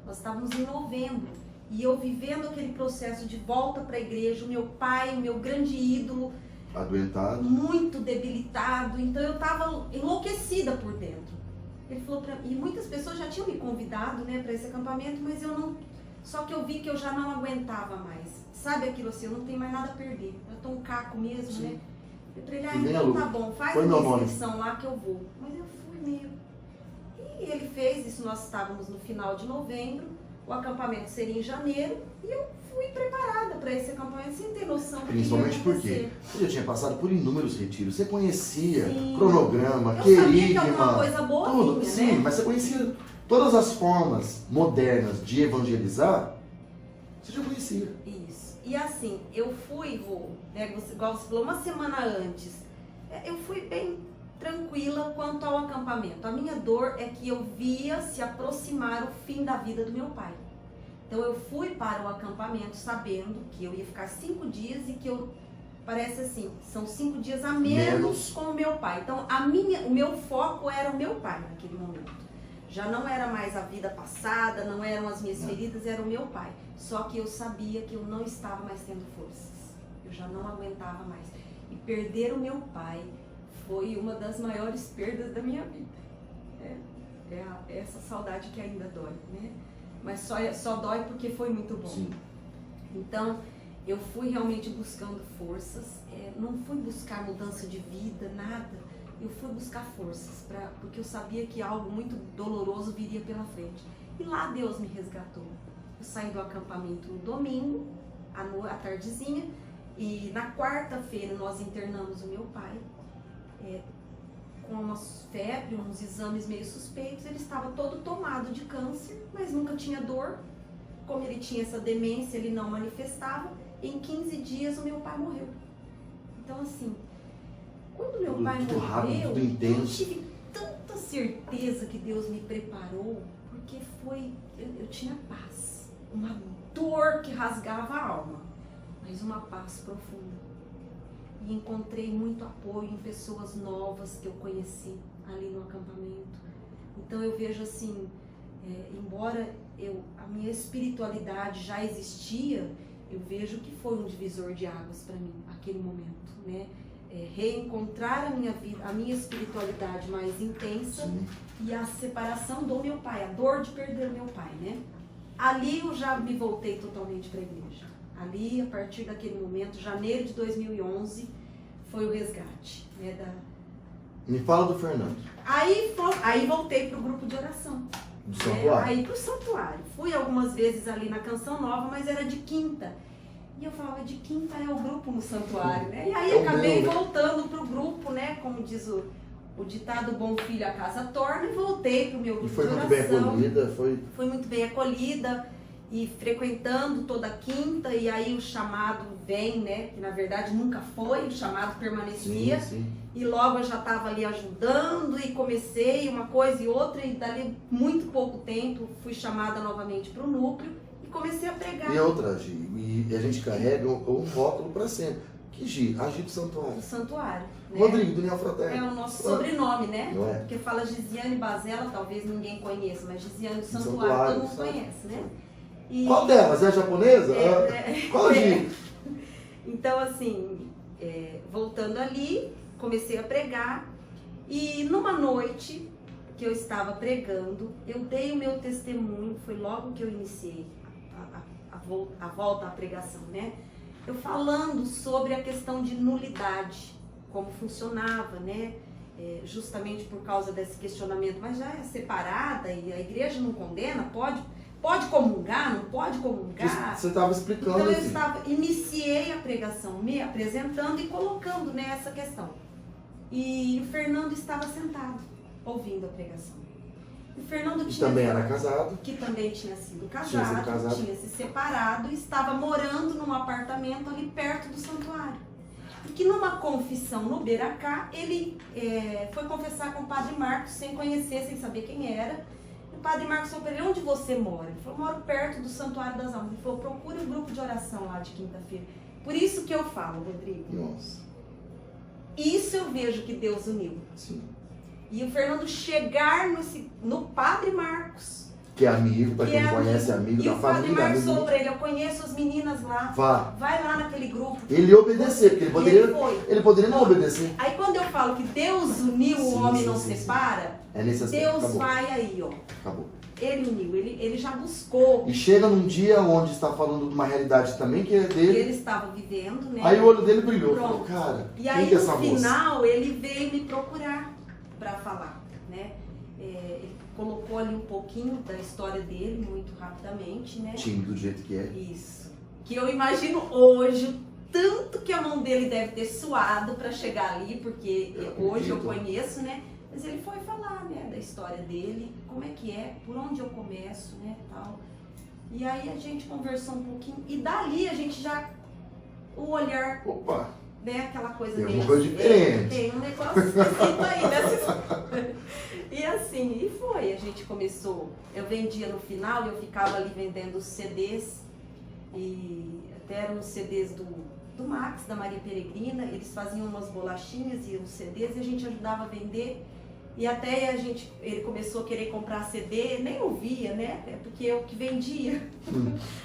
Nós estávamos em novembro. E eu vivendo aquele processo de volta para a igreja, o meu pai, o meu grande ídolo, Adoentado. muito debilitado, então eu estava enlouquecida por dentro. Ele falou para mim, e muitas pessoas já tinham me convidado, né, para esse acampamento, mas eu não, só que eu vi que eu já não aguentava mais. Sabe aquilo assim, eu não tenho mais nada a perder, eu tô um caco mesmo, Sim. né? Eu falei, Lu, tá bom, faz põe uma meu nome. inscrição lá que eu vou. Mas eu fui meio. E ele fez isso, nós estávamos no final de novembro, o acampamento seria em janeiro e eu fui preparada para esse acampamento sem ter noção do que ia Principalmente porque acontecer. você já tinha passado por inúmeros retiros. Você conhecia Sim. cronograma, Eu sabia que alguma querigma, coisa boa tudo. vinha, Sim, né? mas você conhecia todas as formas modernas de evangelizar. Você já conhecia. Isso. E assim, eu fui, Rô, né, igual você falou, uma semana antes, eu fui bem tranquila quanto ao acampamento. A minha dor é que eu via se aproximar o fim da vida do meu pai. Então eu fui para o acampamento sabendo que eu ia ficar 5 dias e que eu, parece assim, são 5 dias a menos com o meu pai. Então o meu foco era o meu pai naquele momento. Já não era mais a vida passada, não eram as minhas feridas, era o meu pai. Só que eu sabia que eu não estava mais tendo forças. Eu já não aguentava mais. E perder o meu pai foi uma das maiores perdas da minha vida. É essa saudade que ainda dói, né? Mas só dói porque foi muito bom. Sim. Então, eu fui realmente buscando forças. Não fui buscar mudança de vida, nada. Eu fui buscar forças, porque eu sabia que algo muito doloroso viria pela frente. E lá Deus me resgatou. Eu saí do acampamento no domingo, à tardezinha, e na quarta-feira nós internamos o meu pai, com uma febre, uns exames meio suspeitos. Ele estava todo tomado de câncer, mas nunca tinha dor. Como ele tinha essa demência, ele não manifestava. Em 15 dias o meu pai morreu. Então assim, quando meu pai Tudo rápido, morreu, tudo intenso. eu tive tanta certeza que Deus me preparou, porque eu tinha paz, uma dor que rasgava a alma, mas uma paz profunda. E encontrei muito apoio em pessoas novas que eu conheci ali no acampamento. Então eu vejo assim, embora a minha espiritualidade já existia, eu vejo que foi um divisor de águas para mim, aquele momento, né? Reencontrar a minha espiritualidade mais intensa. Sim. E a separação do meu pai, a dor de perder o meu pai, né? Ali eu já me voltei totalmente para a igreja. Ali, a partir daquele momento, janeiro de 2011, foi o resgate, né? Me fala do Fernando. Aí voltei para o grupo de oração. Do santuário? Aí para o santuário. Fui algumas vezes ali na Canção Nova, mas era de quinta. E eu falava, de quinta é o grupo no santuário, né? E aí acabei voltando pro grupo, né? Como diz o ditado, bom filho a casa torna, e voltei pro meu grupo de oração. E foi muito bem acolhida? Foi muito bem acolhida, e frequentando toda quinta, e aí o chamado vem, né? Que na verdade nunca foi, o chamado permanecia. Sim, sim. E logo eu já estava ali ajudando, e comecei uma coisa e outra, e dali muito pouco tempo fui chamada novamente pro núcleo. Comecei a pregar. E outra, Gi, e a gente carrega um rótulo para sempre. Que Gi? Agir do santuário. Do santuário. Né? Rodrigo, do União Fraterna. É o nosso sobrenome, né? Não é? Porque fala Gisiane Bazella, talvez ninguém conheça, mas Gisiane do santuário todo mundo conhece, né? E... Qual delas? É a japonesa? Qual Gi? Então, assim, voltando ali, comecei a pregar, e numa noite que eu estava pregando, eu dei o meu testemunho, foi logo que eu iniciei a volta à pregação, né? Eu falando sobre a questão de nulidade, como funcionava, né? Justamente por causa desse questionamento, mas já é separada e a igreja não condena, pode comungar, não pode comungar? Você estava explicando. Então eu iniciei a pregação, me apresentando e colocando, né, essa questão. E o Fernando estava sentado, ouvindo a pregação. O Fernando também era casado. Que também tinha sido casado, tinha se separado e estava morando num apartamento ali perto do santuário. E que numa confissão no Beracá, ele foi confessar com o Padre Marcos, sem conhecer, sem saber quem era. E o Padre Marcos falou para ele, onde você mora? Ele falou, moro perto do Santuário das Almas. Ele falou, procure um grupo de oração lá de quinta-feira. Por isso que eu falo, Rodrigo. Nossa. Isso eu vejo que Deus uniu. Sim. E o Fernando chegar no Padre Marcos. Que é amigo, para quem não conhece, é amigo da família. E o Padre Marcos falou para ele, eu conheço as meninas lá. Vai lá naquele grupo. Ele ia obedecer, porque ele poderia não obedecer. Aí quando eu falo que Deus uniu, o homem não separa, Deus vai aí, ó. Acabou. Ele uniu, ele já buscou. E chega num dia onde está falando de uma realidade também que é dele. Que ele estava vivendo, né? Aí o olho dele brilhou. Falou, cara, e aí no final ele veio me procurar para falar, né? colocou ali um pouquinho da história dele, muito rapidamente, né? Tímido do jeito que é. Isso. Que eu imagino hoje, o tanto que a mão dele deve ter suado para chegar ali, porque hoje eu conheço, né? Mas ele foi falar, né, da história dele, como é que é, por onde eu começo, né, tal. E aí a gente conversou um pouquinho, e dali a gente já, o olhar, Opa! né, aquela coisa Tem meio uma coisa diferente. Tem um negócio esquisito aí nessa história. E assim, e foi, a gente começou, eu vendia no final, eu ficava ali vendendo os CDs, e até eram os CDs do Max, da Maria Peregrina, eles faziam umas bolachinhas e uns CDs, e a gente ajudava a vender. E até ele começou a querer comprar CD, nem ouvia, né? É porque eu que vendia.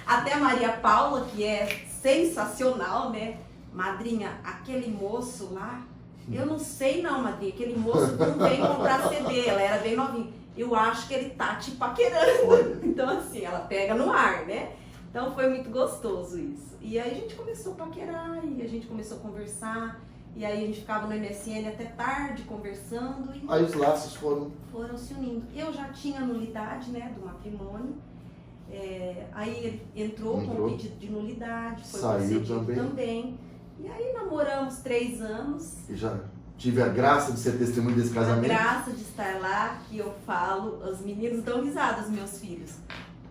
Até a Maria Paula, que é sensacional, né? Madrinha, aquele moço lá, eu não sei não, madrinha, aquele moço não vem comprar CD, ela era bem novinha. Eu acho que ele tá te paquerando. Então assim, ela pega no ar, né? Então foi muito gostoso isso. E aí a gente começou a paquerar, e a gente começou a conversar. E aí a gente ficava no MSN até tarde conversando e Aí os laços foram se unindo. Eu já tinha nulidade, né, do matrimônio. Aí ele entrou com o pedido de nulidade, foi saiu concedido também. E aí namoramos 3 anos. E já tive a graça de ser testemunho desse casamento. A graça de estar lá, que eu falo, os meninos dão risada, os meus filhos.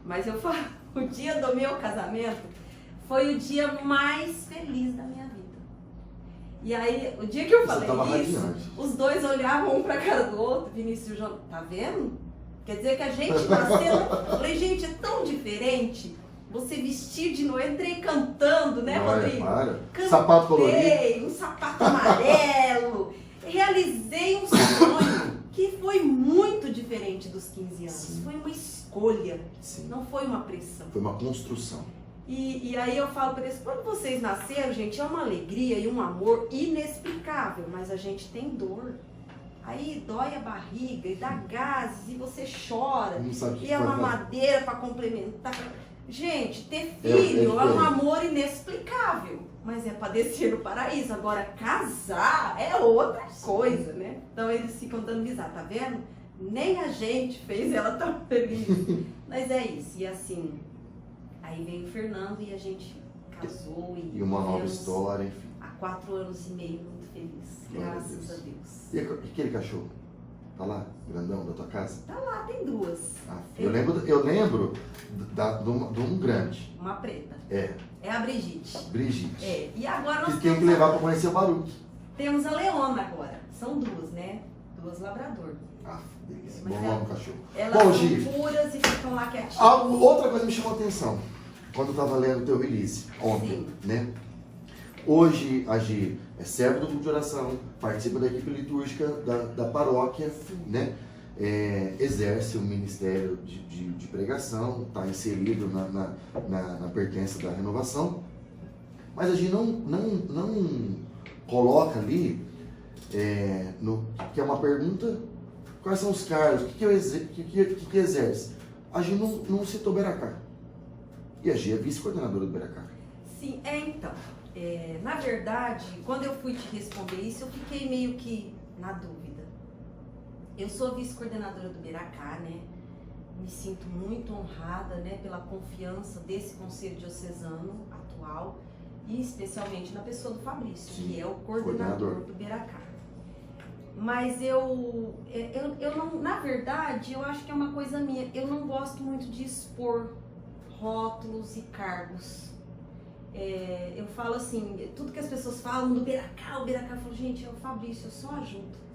Mas eu falo, o dia do meu casamento foi o dia mais feliz da minha vida. E aí, o dia que eu falei isso, radiante. Os dois olhavam um pra cara do outro, Vinícius e o João, tá vendo? Quer dizer que a gente nasceu... Eu falei, gente, é tão diferente você vestir de noiva. Entrei cantando, né, Rodrigo? Cantei, sapato colorido. Um sapato amarelo. Realizei um sonho que foi muito diferente dos 15 anos. Sim. Foi uma escolha, Sim. não foi uma pressão. Foi uma construção. E aí eu falo para eles, quando vocês nasceram, gente, é uma alegria e um amor inexplicável, mas a gente tem dor. Aí dói a barriga e dá gases e você chora. Não sabe o que E é uma fazer. madeira para complementar. Gente, ter filho é um amor inexplicável, mas é para descer no paraíso. Agora, casar é outra coisa, né? Então eles ficam dando risada, tá vendo? Nem a gente fez ela tão feliz. Mas é isso, e assim... Aí veio o Fernando e a gente casou E uma nova história, enfim. há 4 anos e meio, muito feliz, graças a Deus. E aquele cachorro? Tá lá, grandão, da tua casa? Tá lá, tem 2. Eu lembro de um grande. Uma preta. É a Brigitte. Brigitte. E agora nós que tem que levar pra conhecer o Baruch. Temos a Leona agora. São 2, né? 2 labrador. Delícia. Mas Bom nome, cachorro. Elas Bom, são Gi, puras e ficam lá quietinhas. outra coisa me chamou a atenção. Quando eu tava lendo o teu release, ontem, né? Hoje a Gi é serva do grupo de oração, participa da equipe litúrgica da paróquia, né? Exerce o ministério de pregação, está inserido na pertença da renovação, mas a Gi não coloca ali, que é uma pergunta, quais são os cargos, o que exerce? A Gi não citou Beracá, e a Gi é vice-coordenadora do Beracá. Sim, então, na verdade, quando eu fui te responder isso, eu fiquei meio que na dúvida. Eu sou vice-coordenadora do Beracá, né? Me sinto muito honrada, né, pela confiança desse conselho diocesano atual e especialmente na pessoa do Fabrício, Sim, que é o coordenador do Beracá. Mas eu não, na verdade, eu acho que é uma coisa minha. Eu não gosto muito de expor rótulos e cargos. Eu falo assim, tudo que as pessoas falam do Beracá, eu falo, gente, é o Fabrício, eu só ajudo.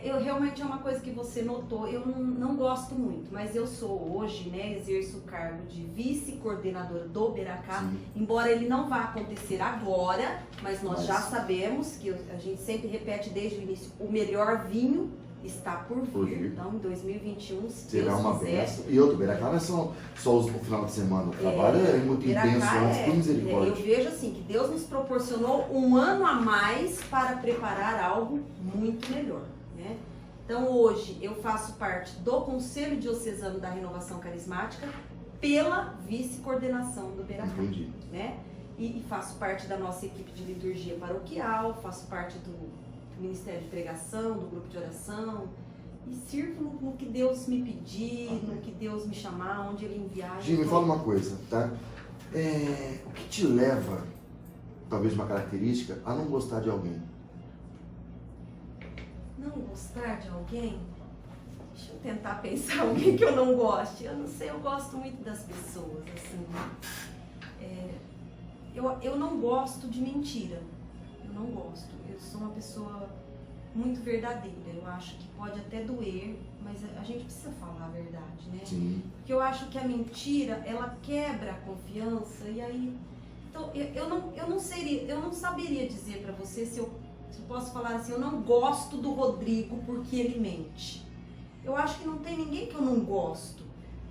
Eu realmente é uma coisa que você notou, eu não gosto muito, mas eu sou hoje, né, exerço o cargo de vice-coordenadora do Beracá, Sim. embora ele não vá acontecer agora, mas nós já sabemos que a gente sempre repete desde o início, o melhor vinho está por vir. Então, em 2021, se será Deus uma quiser. bênção. E outro, Beracá não é só o final de semana, o trabalho é muito intenso antes, por misericórdia. Eu vejo assim, que Deus nos proporcionou um ano a mais para preparar algo muito melhor, né? Então, hoje, eu faço parte do Conselho Diocesano da Renovação Carismática pela vice-coordenação do Beracá. Entendi. Né? E faço parte da nossa equipe de liturgia paroquial, faço parte do Ministério de Pregação, do grupo de oração. e sirvo no que Deus me pedir, no que Deus me chamar, onde Ele enviar. Gi, me fala uma coisa, tá? O que te leva, talvez uma característica, a não gostar de alguém? Não gostar de alguém? Deixa eu tentar pensar alguém que eu não goste. Eu não sei, eu gosto muito das pessoas, assim. Eu não gosto de mentira. Eu não gosto. Eu sou uma pessoa muito verdadeira. Eu acho que pode até doer, mas a gente precisa falar a verdade, né? Sim. Porque eu acho que a mentira, ela quebra a confiança e aí... Então, eu não saberia dizer pra você se eu posso falar assim, eu não gosto do Rodrigo porque ele mente. Eu acho que não tem ninguém que eu não gosto,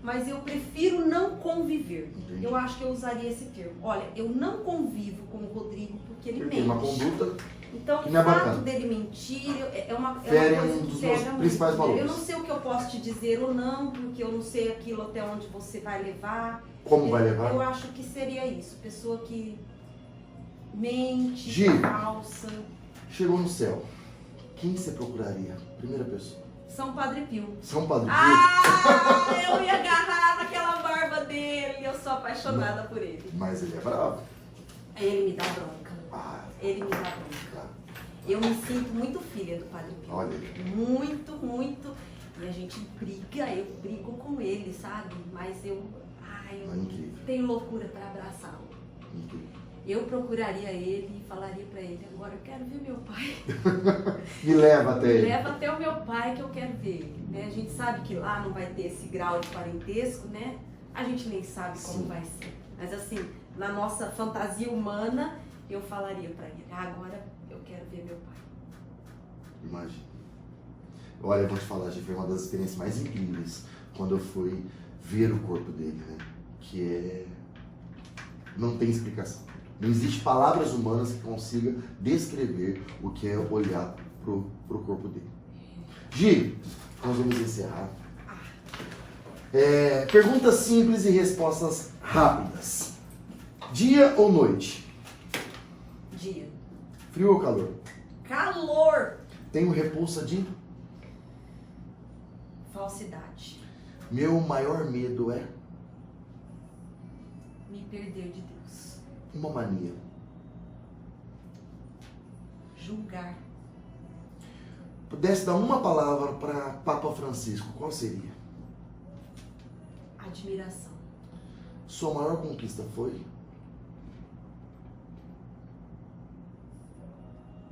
mas eu prefiro não conviver. Entendi. Eu acho que eu usaria esse termo. Olha, eu não convivo com o Rodrigo porque ele mente. Tem uma conduta Então, que o não é fato bacana. dele mentir é uma Fere coisa um que dos pega meus muito, principais né? valores. Eu não sei o que eu posso te dizer ou não, porque eu não sei aquilo até onde você vai levar. Como vai levar? Eu acho que seria isso. Pessoa que mente, Gi. falsa. Chegou no céu. Quem você procuraria? Primeira pessoa. São Padre Pio. São Padre Pio? Ah, eu ia agarrar naquela barba dele. Eu sou apaixonada por ele. Mas ele é bravo. Ele me dá bronca. Ah, Ele me dá bronca. tá. Eu me sinto muito filha do Padre Pio. Olha aí. Muito, muito. E a gente briga, eu brigo com ele, sabe? Mas eu É incrível. tenho loucura para abraçá-lo. Incrível. Eu procuraria ele e falaria para ele, agora eu quero ver meu pai. Me leva até Me ele. leva até o meu pai que eu quero ver ele. Né? A gente sabe que lá não vai ter esse grau de parentesco, né? A gente nem sabe como Sim. vai ser. Mas assim, na nossa fantasia humana, eu falaria para ele, agora eu quero ver meu pai. Imagina. Olha, eu vou te falar, foi uma das experiências mais incríveis quando eu fui ver o corpo dele, né? Que é... Não tem explicação. Não existe palavras humanas que consigam descrever o que é olhar pro corpo dele. Gi, nós vamos encerrar. Perguntas simples e respostas rápidas. Dia ou noite? Dia. Frio ou calor? Calor. Tenho repulsa de... Falsidade. Meu maior medo é Me perder de Deus. uma mania. Julgar. Pudesse dar uma palavra para Papa Francisco, qual seria? Admiração. Sua maior conquista foi?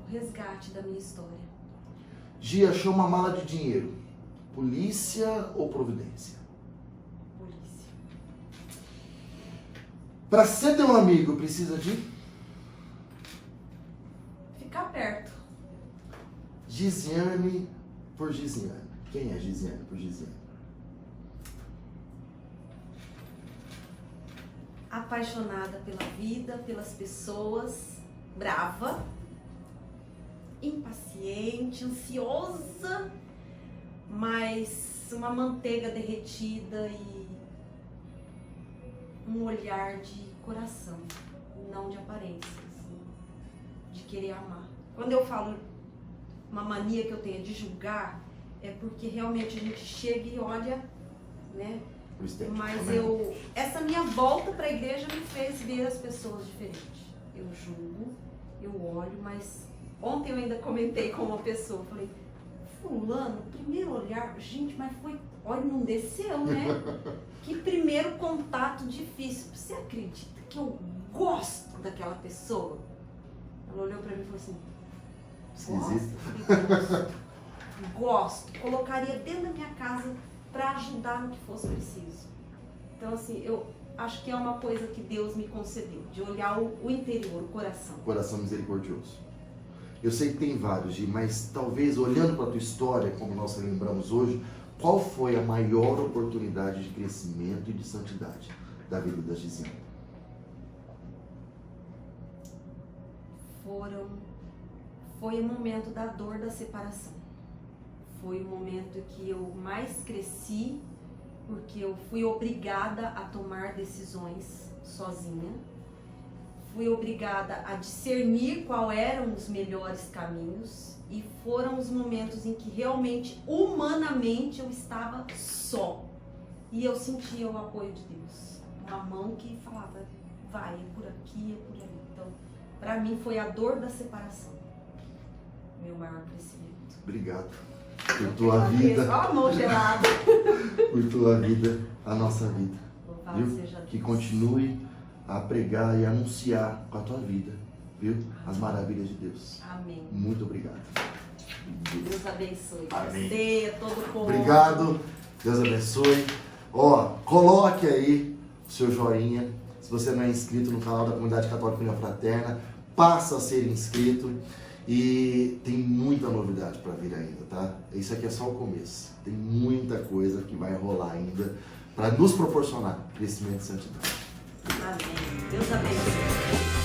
O resgate da minha história. Gia, achou uma mala de dinheiro. Polícia ou providência? Polícia. Para ser teu amigo, precisa de? Ficar perto. Gisiane por Gisiane. Quem é Gisiane por Gisiane? Apaixonada pela vida, pelas pessoas. Brava. Impaciente, ansiosa. Mas uma manteiga derretida e um olhar de coração, não de aparências, de querer amar. Quando eu falo uma mania que eu tenho de julgar, é porque realmente a gente chega e olha, né? O estético, Mas né? essa minha volta para a igreja me fez ver as pessoas diferentes. Eu julgo, eu olho, mas ontem eu ainda comentei com uma pessoa, falei, fulano, primeiro olhar, gente, mas foi, olha, não desceu, né? Que primeiro contato difícil. Você acredita que eu gosto daquela pessoa? Ela olhou pra mim e falou assim, Esquisito. gosto, colocaria dentro da minha casa para ajudar no que fosse preciso. Então, assim, eu acho que é uma coisa que Deus me concedeu, de olhar o interior, o coração. Coração misericordioso. Eu sei que tem vários, Gi, mas talvez olhando para a tua história, como nós lembramos hoje, qual foi a maior oportunidade de crescimento e de santidade da vida da Gisiane? Foi o momento da dor da separação. Foi o momento que eu mais cresci, porque eu fui obrigada a tomar decisões sozinha. fui obrigada a discernir qual eram os melhores caminhos e foram os momentos em que realmente, humanamente, eu estava só. E eu sentia o apoio de Deus. Uma mão que falava, vai, é por aqui, é por ali. Então, para mim foi a dor da separação. Meu maior crescimento. Obrigado por tua vida. Olha a mão gelada. Por tua vida, a nossa vida. Louvado Viu? seja Deus. Que continue a pregar e anunciar com a tua vida, viu? As maravilhas de Deus. Amém. Muito obrigado. Deus abençoe. Amém. Você, todo o povo. Obrigado. Deus abençoe. Ó, coloque aí o seu joinha. Se você não é inscrito no canal da Comunidade Católica União Fraterna, passa a ser inscrito. E tem muita novidade para vir ainda, tá? Isso aqui é só o começo. Tem muita coisa que vai rolar ainda para nos proporcionar crescimento e santidade. Amém. Deus abençoe.